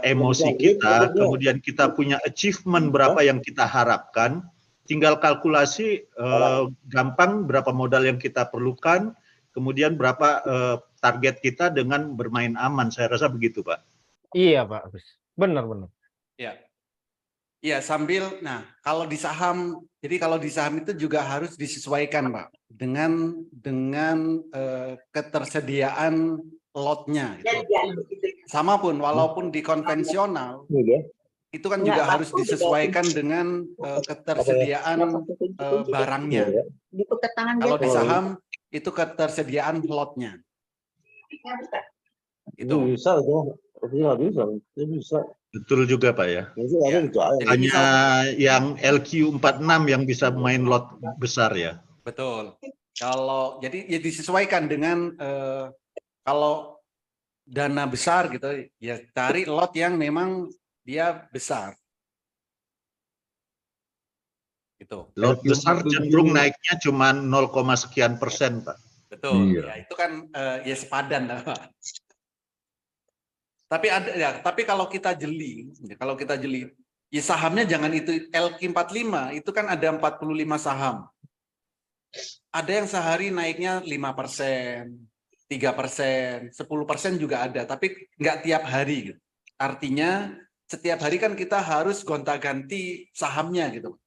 emosi kita, kemudian kita punya achievement berapa yang kita harapkan, tinggal kalkulasi gampang berapa modal yang kita perlukan, kemudian berapa target kita dengan bermain aman. Saya rasa begitu, Pak. Iya, Pak. Benar. Ya. Ya, sambil, nah kalau di saham, jadi kalau di saham itu juga harus disesuaikan, Pak, dengan ketersediaan lotnya. Gitu. Sama pun, walaupun di konvensional, itu kan juga harus disesuaikan dengan ketersediaan barangnya. Kalau di saham, itu ketersediaan lotnya. Itu. Bisa Tapi nggak bisa, dia bisa. Betul juga Pak ya. Ya. Jadi Hanya misal- yang LQ46 yang bisa main lot besar ya. Betul. Kalau jadi ya disesuaikan dengan kalau dana besar gitu ya cari lot yang memang dia besar. Gitu. Lot besar cenderung naiknya cuma 0, sekian persen Pak. Betul. Iya. Ya itu kan ya sepadan lah, Pak. Tapi ada ya, tapi kalau kita jeli, ya sahamnya jangan itu LQ45, itu kan ada 45 saham. Ada yang sehari naiknya 5%, 3%, 10% juga ada, tapi nggak tiap hari gitu. Artinya setiap hari kan kita harus gonta-ganti sahamnya gitu.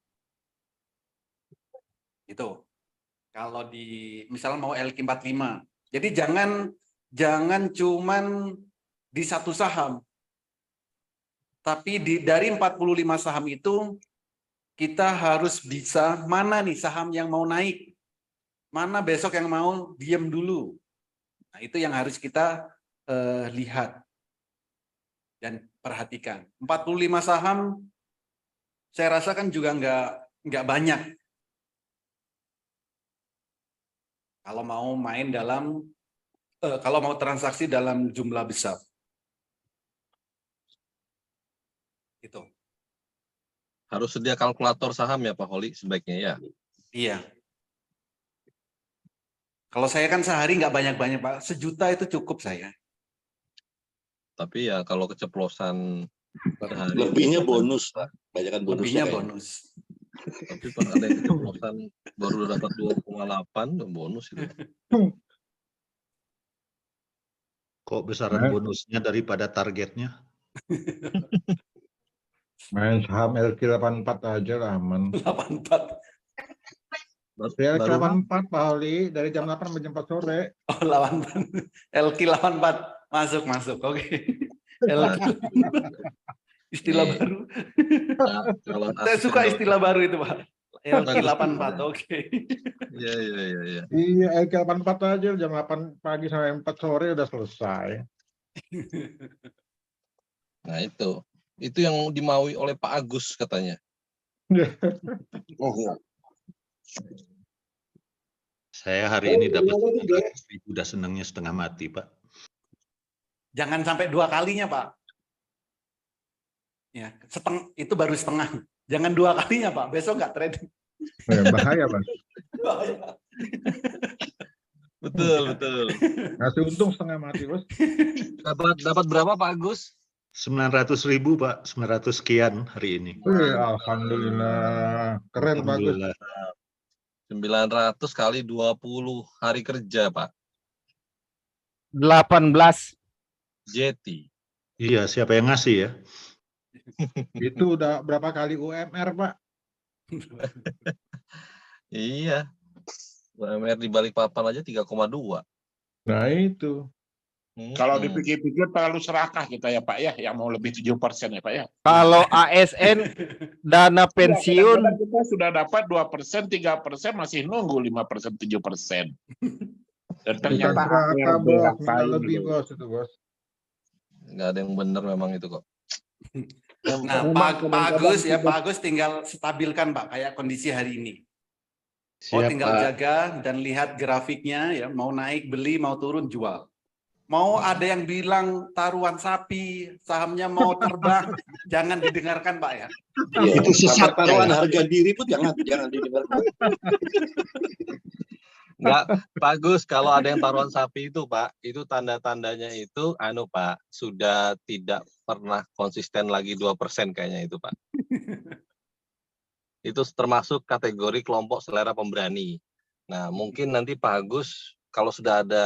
Itu. Kalau di misalnya mau LQ45. Jadi jangan cuman di satu saham. Tapi dari 45 saham itu kita harus bisa mana nih saham yang mau naik. Mana besok yang mau diem dulu. Nah, itu yang harus kita lihat dan perhatikan. 45 saham saya rasa kan juga nggak banyak. Kalau mau main dalam kalau mau transaksi dalam jumlah besar. Itu. Harus sedia kalkulator saham ya Pak Holi sebaiknya ya. Iya. Kalau saya kan sehari nggak banyak-banyak Pak, 1 juta itu cukup saya. Tapi ya kalau keceplosan sehari Lebihnya bonus, Pak. Banyakan bonusnya. Lebihnya kayaknya. bonus. Tapi Pak ada yang keceplosan baru dapat 2,8 bonus itu. Kok besaran bonusnya daripada targetnya? Main saham LQ84 aja lah aman. 84. LQ84 Pak Oli dari jam 8 sampai jam 4 sore. Oh, 84. LQ84 masuk. Oke. LQ. Istilah baru. Saya suka istilah baru itu, Pak. LQ84. Oke. Iya. Iya, LQ84 aja jam 8 pagi sampai 4 sore udah selesai. Nah itu yang dimaui oleh Pak Agus katanya. Saya hari ini dapat 900.000 udah senangnya setengah mati Pak. Jangan sampai 2 kalinya, Pak. Ya, itu baru setengah. Jangan 2 kalinya, Pak. Besok nggak trading. Bahaya, Pak. Bahaya. Betul. Ngasih untung setengah mati, Bos. Dapat berapa Pak Agus? 900.000 Pak, 900 sekian hari ini. Alhamdulillah. Keren, bagus. 900 kali 20 hari kerja, Pak. 18 Jeti. Iya, siapa yang ngasih ya? Itu udah berapa kali UMR, Pak? Iya. UMR di Balikpapan aja 3,2. Nah, itu. Kalau dipikir-pikir terlalu serakah kita ya Pak ya, yang mau lebih 7% ya Pak ya. Kalau ASN dana pensiun Kadang-kadang kita sudah dapat 2%, 3% masih nunggu 5%, 7%. Dan ternyata lebih, Bos, itu, Bos. Nggak ada yang benar memang itu kok. Nah, Pak Agus tinggal stabilkan Pak kayak kondisi hari ini. Siap, Tinggal Pak. jaga dan lihat grafiknya ya, mau naik beli, mau turun jual. Mau ada yang bilang taruhan sapi, sahamnya mau terbang, jangan didengarkan Pak ya. Iya, Itu sesat, sampai taruhan Pak. harga diri pun jangan didengarkan. Enggak, bagus kalau ada yang taruhan sapi itu Pak, itu tanda-tandanya itu Pak, sudah tidak pernah konsisten lagi 2% kayaknya itu Pak. Itu termasuk kategori kelompok selera pemberani. Nah, mungkin nanti Pak Agus kalau sudah ada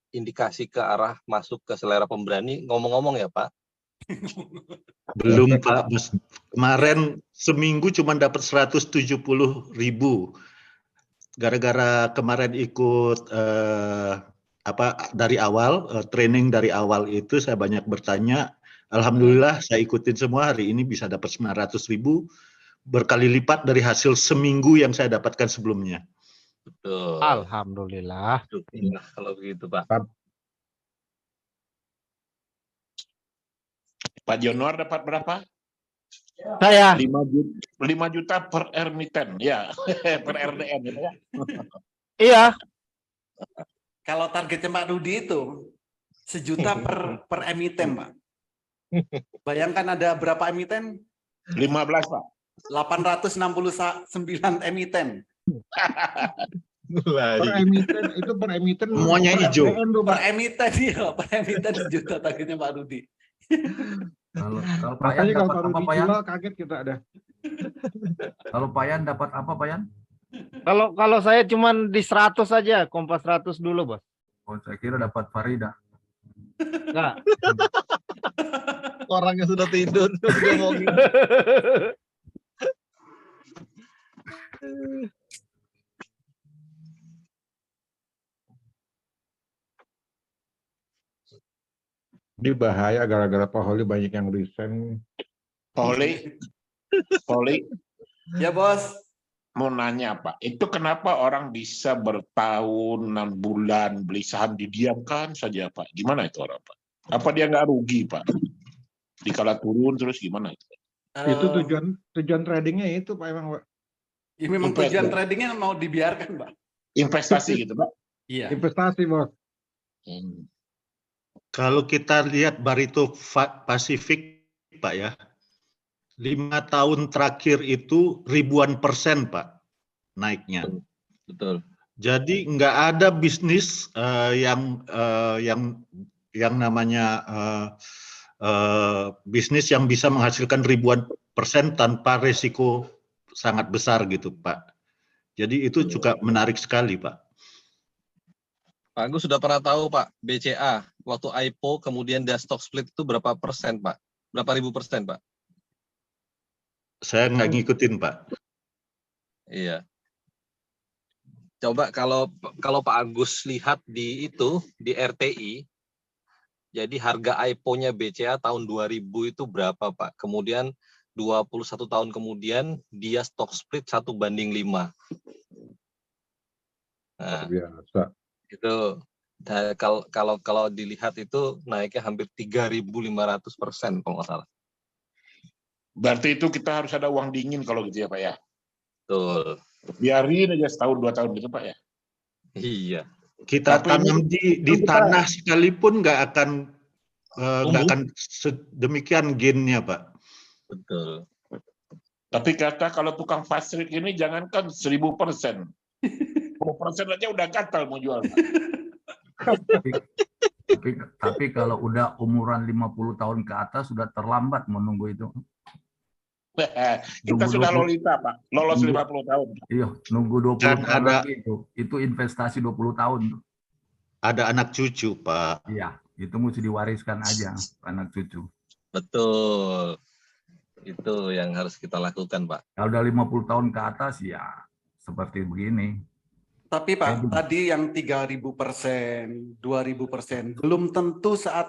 indikasi ke arah masuk ke selera pemberani, ngomong-ngomong ya Pak. Belum Pak, Mas. Kemarin seminggu cuma dapat 170.000. Gara-gara kemarin ikut dari awal, training dari awal itu saya banyak bertanya. Alhamdulillah saya ikutin semua, hari ini bisa dapat 900.000, berkali lipat dari hasil seminggu yang saya dapatkan sebelumnya. Betul. Alhamdulillah. Alhamdulillah kalau begitu Pak. Pak Jonor dapat berapa? Saya 5 juta per emiten, ya. Per RDN gitu ya. iya. Kalau targetnya Pak Rudi itu 1 juta per emiten, Pak. Bayangkan ada berapa emiten? 15, Pak. 869 emiten. Per emiten Semuanya hijau. Per emiten, iya, per emiten 1 juta targetnya Pak Rudi. Kalau Pak Yan Makanya kalau dapat Pak apa Rudi Pak Yan? jual kaget kita ada. Kalau Pak Yan dapat apa Pak Yan? Kalau saya cuman di 100 aja, Kompas 100 dulu, Bos. Oh, saya kira dapat Farida. Enggak. Orangnya sudah tidur. Ngomongin. Ini bahaya gara-gara Pak Holi banyak yang resign. Poli, Ya, Bos. mau nanya Pak, itu kenapa orang bisa bertahun 6 bulan beli saham didiamkan saja Pak? Gimana itu orang Pak? Apa dia nggak rugi Pak? Dikala turun terus gimana itu? Itu tujuan tradingnya itu Pak emang Pak. Ya, memang tujuan tradingnya mau dibiarkan, Pak. Investasi gitu Pak? Iya. Investasi, Bos. Kalau kita lihat Barito Pasifik, Pak ya, 5 tahun terakhir itu ribuan persen, Pak, naiknya. Betul. Jadi nggak ada bisnis yang namanya bisnis yang bisa menghasilkan ribuan persen tanpa risiko sangat besar gitu, Pak. Jadi itu juga menarik sekali, Pak. Pak Agus sudah pernah tahu Pak, BCA waktu IPO kemudian dia stock split itu berapa persen Pak? Berapa ribu persen Pak? Saya nggak ngikutin, Pak. Iya. Coba kalau Pak Agus lihat di RTI, jadi harga IPO-nya BCA tahun 2000 itu berapa Pak? Kemudian 21 tahun kemudian dia stock split 1:5. Nah, biasa. Itu kalau dilihat itu naiknya hampir 3.500% kalau nggak salah. Berarti itu kita harus ada uang dingin kalau gitu ya Pak ya? Betul. Biarin aja setahun 2 tahun gitu Pak ya? Iya. Kita tanam di tanah sekalipun nggak akan sedemikian gainnya, Pak. Betul. Tapi kata kalau tukang fast food ini jangankan 1000%. 10% aja udah gatal mau jual. Tapi kalau udah umuran 50 tahun ke atas sudah terlambat menunggu itu. Kita sudah lolita Pak, lolos 50 tahun. Iya, nunggu 20 tahun lagi itu. Itu investasi 20 tahun. Ada anak cucu, Pak. Iya, itu mesti diwariskan aja anak cucu. Betul. Itu yang harus kita lakukan, Pak. Kalau udah 50 tahun ke atas ya seperti begini. Tapi Pak, tadi yang 3.000%, 2.000%, belum tentu saat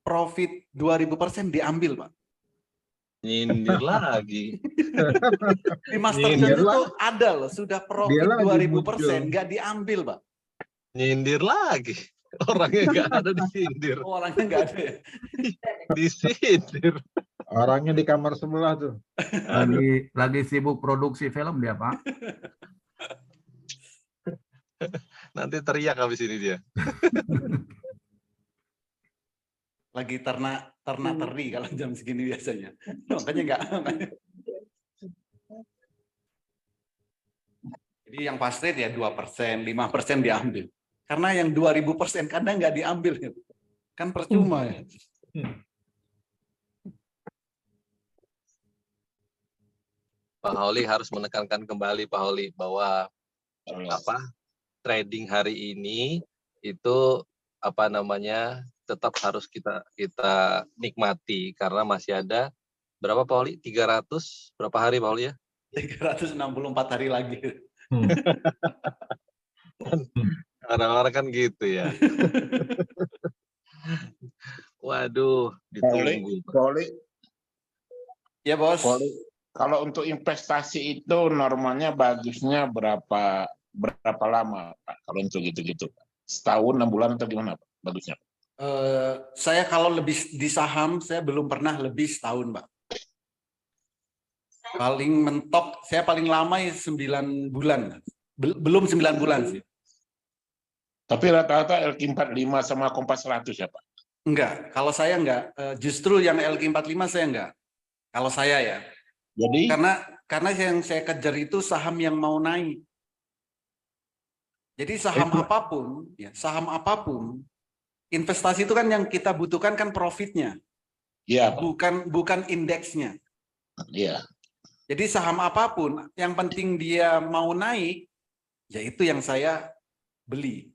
profit 2.000% diambil, Pak. Nyindir lagi. Di Master Chart itu ada loh, sudah profit 2.000%, nggak diambil, Pak. Nyindir lagi. Orangnya nggak ada disindir. Orangnya nggak ada ya? Disindir. Orangnya di kamar sebelah tuh. Lagi sibuk produksi film dia, Pak. Nanti teriak habis ini dia. Lagi terna-teri kalau jam segini biasanya. Makanya enggak. Jadi yang fast rate ya 2%, 5% diambil. Karena yang 2.000% kadang nggak diambil. Kan percuma ya. Pak Holi harus menekankan kembali Pak Holi bahwa trading hari ini itu tetap harus kita nikmati karena masih ada berapa Pak Holi? 300 berapa hari Pak Holi ya? 364 hari lagi. Orang-orang kan gitu ya. Waduh, ditunggu. Boleh. Ya, Bos. Kalau untuk investasi itu normalnya bagusnya berapa lama Pak? Kalau untuk gitu-gitu. Setahun, 6 bulan atau gimana Pak? Bagusnya. Saya kalau lebih di saham, saya belum pernah lebih setahun, Pak. Paling mentok, saya paling lama ya 9 bulan. Belum 9 bulan sih. Tapi rata-rata LQ45 sama Kompas 100 ya Pak? Enggak, kalau saya enggak. Justru yang LQ45 saya enggak. Kalau saya ya. Jadi? Karena yang saya kejar itu saham yang mau naik. Jadi saham apapun, investasi itu kan yang kita butuhkan kan profitnya. Iya, bukan indeksnya. Iya. Jadi saham apapun, yang penting dia mau naik, yaitu yang saya beli.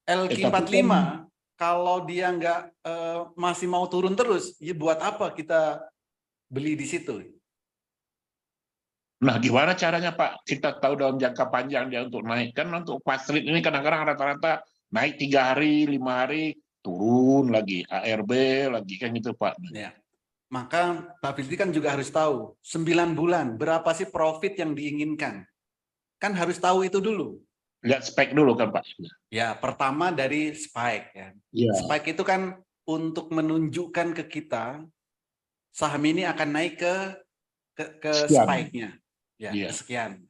LQ45, kalau dia masih mau turun terus, ya buat apa kita beli di situ? Nah, gimana caranya Pak? Kita tahu dalam jangka panjang dia untuk naik. Kan untuk Fast Rate ini kadang-kadang rata-rata naik 3 hari, 5 hari, turun lagi. ARB lagi, kan gitu Pak. Ya. Maka Pak Fitri kan juga harus tahu, 9 bulan, berapa sih profit yang diinginkan? Kan harus tahu itu dulu. Lihat spek dulu kan Pak? Ya, pertama dari spike. Ya. Ya. Spike itu kan untuk menunjukkan ke kita, saham ini akan naik ke spike-nya. Ya, sekian.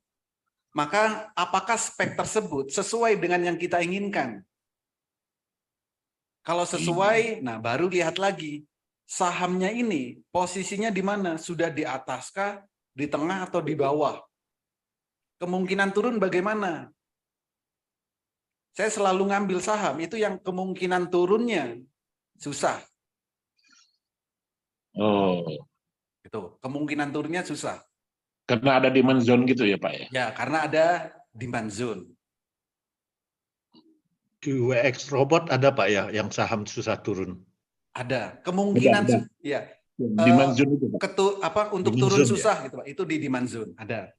Maka apakah spek tersebut sesuai dengan yang kita inginkan? Kalau sesuai, nah baru lihat lagi. Sahamnya ini posisinya di mana? Sudah di atas kah, di tengah atau di bawah? Kemungkinan turun bagaimana? Saya selalu ngambil saham itu yang kemungkinan turunnya susah. Oh. Itu kemungkinan turunnya susah. Karena ada demand zone gitu ya Pak ya? Ya, karena ada demand zone. Di WX Robot ada Pak ya yang saham susah turun? Ada kemungkinan ada. Ya. Demand zone itu Pak. Untuk Demand turun zone, susah gitu Pak. Itu di demand zone ada.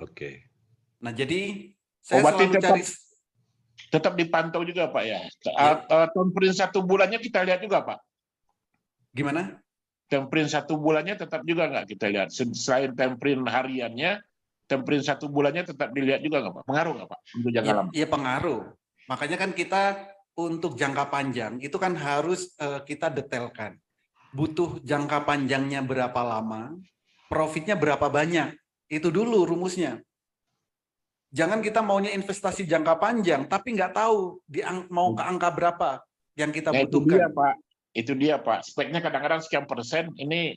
Oke. Nah, jadi saya berarti selalu cari tetap dipantau juga Pak ya. Temprint 1 bulannya kita lihat juga Pak. Gimana? Temprint 1 bulannya tetap juga nggak kita lihat. Selain temprint hariannya, temprint 1 bulannya tetap dilihat juga nggak Pak? Pengaruh nggak Pak untuk jangka lama? Iya pengaruh. Makanya kan kita untuk jangka panjang itu kan harus kita detailkan. Butuh jangka panjangnya berapa lama, profitnya berapa banyak. Itu dulu rumusnya. Jangan kita maunya investasi jangka panjang, tapi nggak tahu mau ke angka berapa yang kita butuhkan. Itu dia Pak. Speknya kadang-kadang sekian persen, ini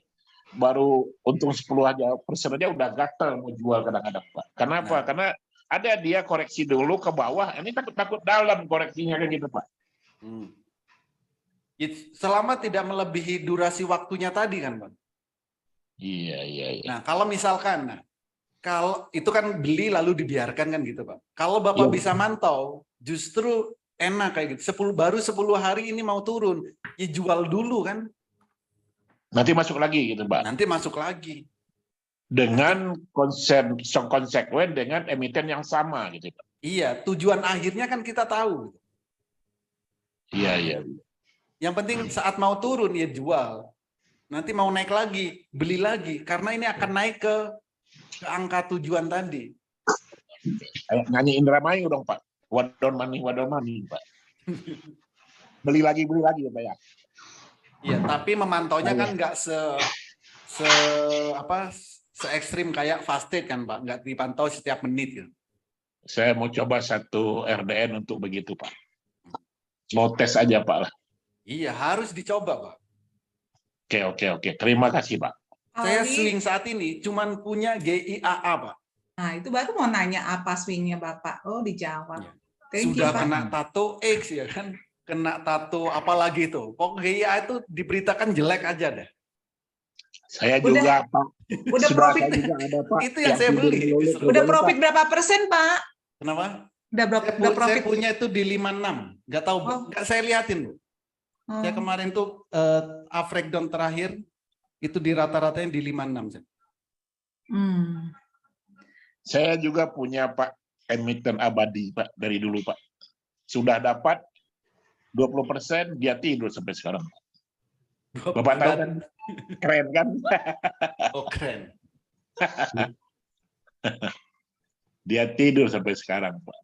baru untung 10 aja persen aja udah gatel mau jual kadang-kadang Pak. Kenapa? Karena ada dia koreksi dulu ke bawah, ini takut dalam koreksinya kayak gitu Pak. Selama tidak melebihi durasi waktunya tadi kan Pak. Iya. Nah kalau misalkan, kalau itu kan beli lalu dibiarkan kan gitu Pak. Kalau Bapak bisa mantau, justru enak kayak gitu. Baru 10 hari ini mau turun, ya jual dulu kan. Nanti masuk lagi gitu Pak. Nanti masuk lagi. Dengan konsekuen dengan emiten yang sama gitu Pak. Iya, tujuan akhirnya kan kita tahu. Iya. Yang penting saat mau turun ya jual. Nanti mau naik lagi, beli lagi. Karena ini akan naik ke angka tujuan tadi. Nyanyi Indramayu dong Pak. Wadon mani Pak. Beli lagi ya Pak ya. Iya, tapi memantaunya kan nggak se ekstrim kayak Fasted kan Pak. Nggak dipantau setiap menit gitu. Saya mau coba 1 RDN untuk begitu Pak. Mau tes aja Pak lah. Iya, harus dicoba Pak. Oke. Terima kasih Pak. Saya swing saat ini cuman punya GIAA Pak. Nah, itu baru mau nanya apa swingnya Bapak. Oh, dijawab. Sudah kena tato X ya kan. Kena tato apalagi itu. Pokoknya GIA itu diberitakan jelek aja deh. Saya juga Pak. Udah profit. Ada, Pak, itu yang saya beli. Udah profit berapa persen Pak? Kenapa? Udah profit. Saya punya itu di 56. Nggak tahu, nggak saya liatin Bu. Saya kemarin tuh breakdown terakhir itu di rata-ratanya di 56. Saya juga punya Pak emiten abadi Pak dari dulu Pak. Sudah dapat 20%, dia tidur sampai sekarang. Bapak tahu kan? Keren kan? Oh keren. Dia tidur sampai sekarang Pak.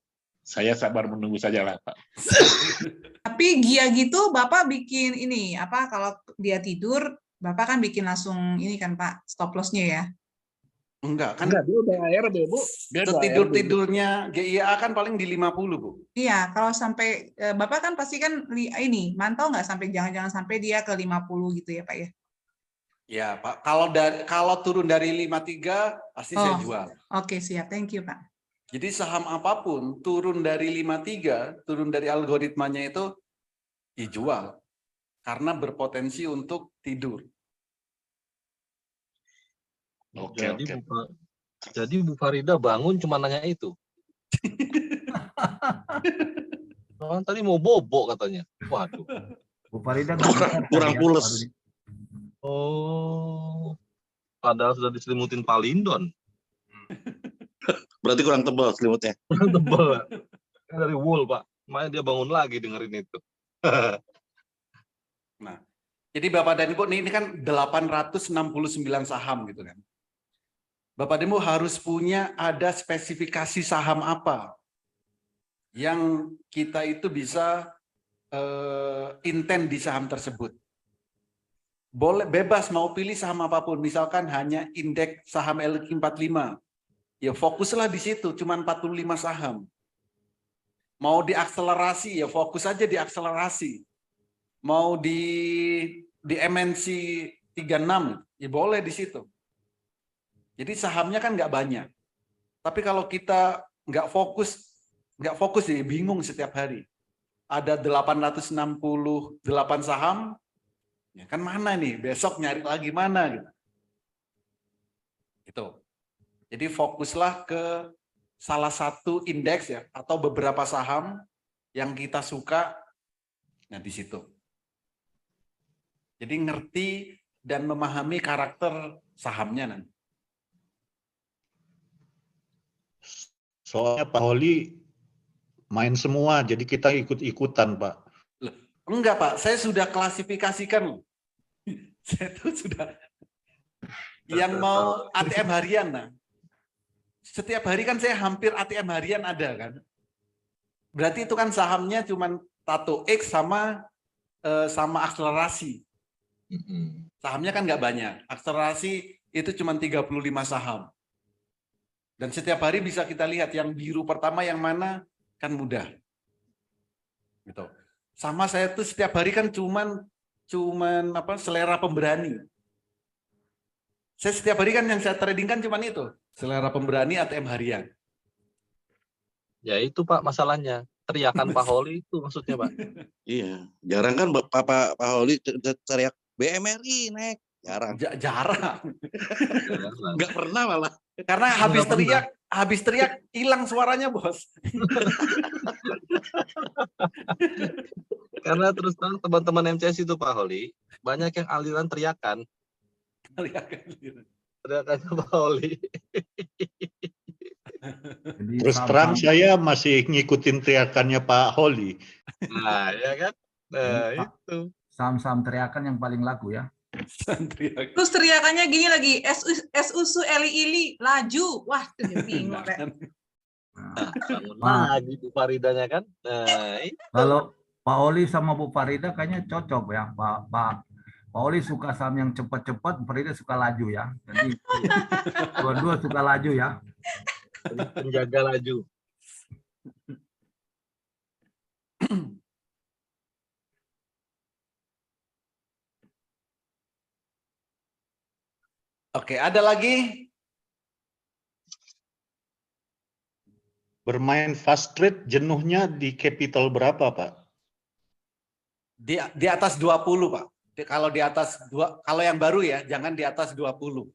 Saya sabar menunggu saja lah, Pak. Tapi Gia gitu Bapak bikin ini apa kalau dia tidur Bapak kan bikin langsung ini kan Pak stop loss-nya ya. Enggak, kan Enggak, dia udah ARB, Bu. Dia udah setidur-tidurnya GIA kan paling di 50, Bu. Iya, kalau sampai Bapak kan pasti kan ini mantau nggak sampai jangan-jangan sampai dia ke 50 gitu ya Pak ya. Ya, Pak. Kalau turun dari 53 pasti saya jual. Oke, siap. Thank you, Pak. Jadi saham apapun turun dari 53, turun dari algoritmanya itu dijual karena berpotensi untuk tidur. Oke. Jadi Bu Farida bangun cuma nanya itu. Kan tadi mau bobo katanya. Waduh. Bu Farida kurang pules. Oh, padahal sudah diselimutin Palindon. Berarti kurang tebal selimutnya. Kurang tebal. Dari wool, Pak. Makanya dia bangun lagi dengerin itu. Nah, jadi Bapak dan Ibu ini kan 869 saham gitu kan. Bapak dan Ibu harus punya ada spesifikasi saham apa yang kita itu bisa intent di saham tersebut. Boleh bebas mau pilih saham apapun, misalkan hanya indeks saham LQ45. Ya fokuslah di situ, cuma 45 saham. Mau diakselerasi, ya fokus aja di akselerasi. Mau di MNC 36, ya boleh di situ. Jadi sahamnya kan nggak banyak. Tapi kalau kita nggak fokus ya bingung setiap hari. Ada 868 saham, ya kan mana nih? Besok nyari lagi mana gitu. Gitu. Jadi fokuslah ke salah satu indeks ya atau beberapa saham yang kita suka. Nah, di situ. Jadi ngerti dan memahami karakter sahamnya nanti. Soalnya Pak Holi main semua, jadi kita ikut-ikutan, Pak. Enggak, Pak. Saya sudah klasifikasikan loh. Saya tuh sudah yang mau ATM harian. Nah, setiap hari kan saya hampir ATM harian ada kan. Berarti itu kan sahamnya cuma tato X sama akselerasi. Sahamnya kan nggak banyak. Akselerasi itu cuma 35 saham. Dan setiap hari bisa kita lihat yang biru pertama yang mana kan mudah. Gitu. Sama saya tuh setiap hari kan cuman selera pemberani. Saya setiap hari kan yang saya trading kan cuman itu, selera pemberani ATM harian. Ya itu Pak masalahnya, teriakan Pak Holi itu maksudnya Pak. Iya, jarang kan Pak Holi teriak BMRI naik, jarang. Jarang. Nggak pernah malah. Karena habis teriak hilang suaranya, Bos. Karena terus terang teman-teman MCS itu Pak Holi, banyak yang aliran teriakan. Teriakannya Pak Holi. Terus terang saya masih ngikutin teriakannya Pak Holi. Nah, ya kan? Nah, itu. Saham-saham teriakan yang paling laku ya. Terus teriakannya gini lagi, SUSU Eli laju. Wah, tuh bingung. Lagi Bu Faridanya kan. Nah, Kalau Pak Oli sama Bu Farida kayaknya cocok ya. Pak Oli suka saham yang cepat-cepat, Farida suka laju ya. Jadi dua-dua suka laju ya. Penjaga laju. Oke, ada lagi? Bermain fast trade jenuhnya di capital berapa, Pak? Di atas 20, Pak. Kalau di atas kalau yang baru ya, jangan di atas 20.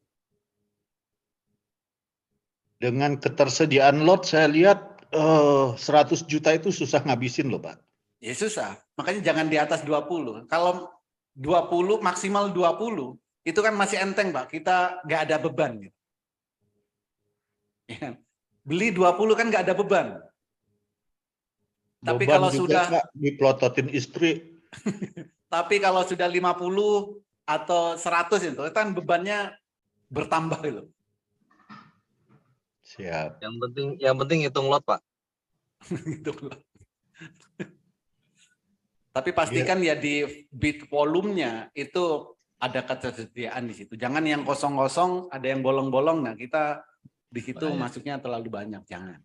Dengan ketersediaan lot saya lihat 100 juta itu susah ngabisin loh, Pak. Ya susah. Makanya jangan di atas 20. Kalau 20 maksimal 20 itu kan masih enteng, Pak. Kita nggak ada beban gitu. Ya. Beli 20 kan nggak ada beban. Tapi Beban kalau juga, sudah Pak, dipelototin istri. Tapi kalau sudah 50 atau 100 itu kan bebannya bertambah itu. Siap. Yang penting hitung lot, Pak. Gitu loh. Tapi pastikan ya di bit volumenya itu ada ketersediaan di situ. Jangan yang kosong-kosong, ada yang bolong-bolong. Nah, kita di situ masuknya terlalu banyak. Jangan.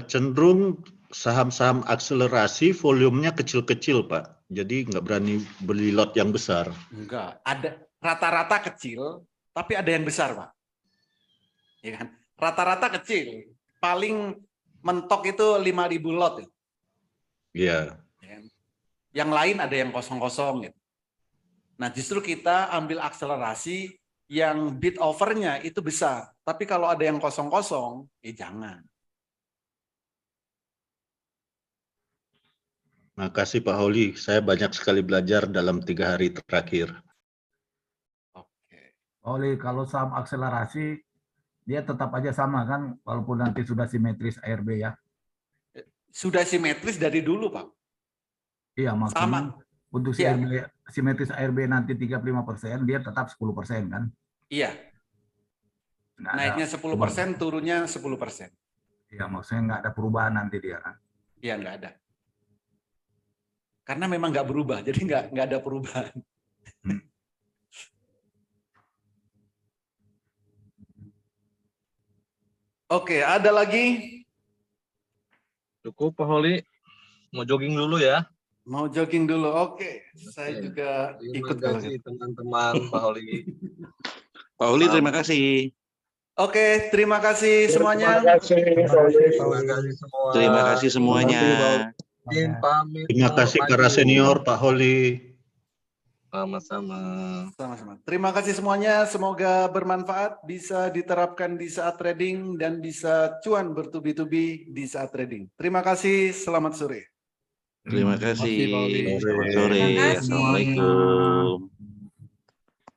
Cenderung saham-saham akselerasi volumenya kecil-kecil, Pak. Jadi nggak berani beli lot yang besar. Enggak. Ada rata-rata kecil, tapi ada yang besar, Pak. Ya kan? Rata-rata kecil. Paling mentok itu 5.000 lot. Iya. Yang lain ada yang kosong-kosong gitu. Nah, justru kita ambil akselerasi yang bid overnya itu besar. Tapi kalau ada yang kosong-kosong, jangan. Makasih Pak Holi, saya banyak sekali belajar dalam 3 hari terakhir. Oli, kalau saham akselerasi, dia tetap aja sama kan, walaupun nanti sudah simetris ARB ya? Sudah simetris dari dulu, Pak. Iya, maksudnya untuk Iya. simetris ARB nanti 35%, dia tetap 10% kan? Iya. Nggak ada Naiknya 10%, turunnya 10%. Iya, maksudnya nggak ada perubahan nanti dia kan? Iya, nggak ada. Karena memang nggak berubah, jadi nggak ada perubahan. Oke, ada lagi? Cukup Pak Holi. Mau jogging dulu ya. Mau jogging dulu, oke. Saya juga ikut kalau kasih gitu. teman-teman Pak Holi. Pak Holi, terima kasih. Oke, terima kasih semuanya. Terima kasih semua. Terima kasih semuanya. Izin pamit. Terima kasih para senior, Pak Holi. Sama-sama. Sama-sama. Terima kasih semuanya. Semoga bermanfaat, bisa diterapkan di saat trading dan bisa cuan bertubi-tubi di saat trading. Terima kasih. Selamat sore. Terima kasih. Selamat Sore. Terima kasih. Assalamualaikum.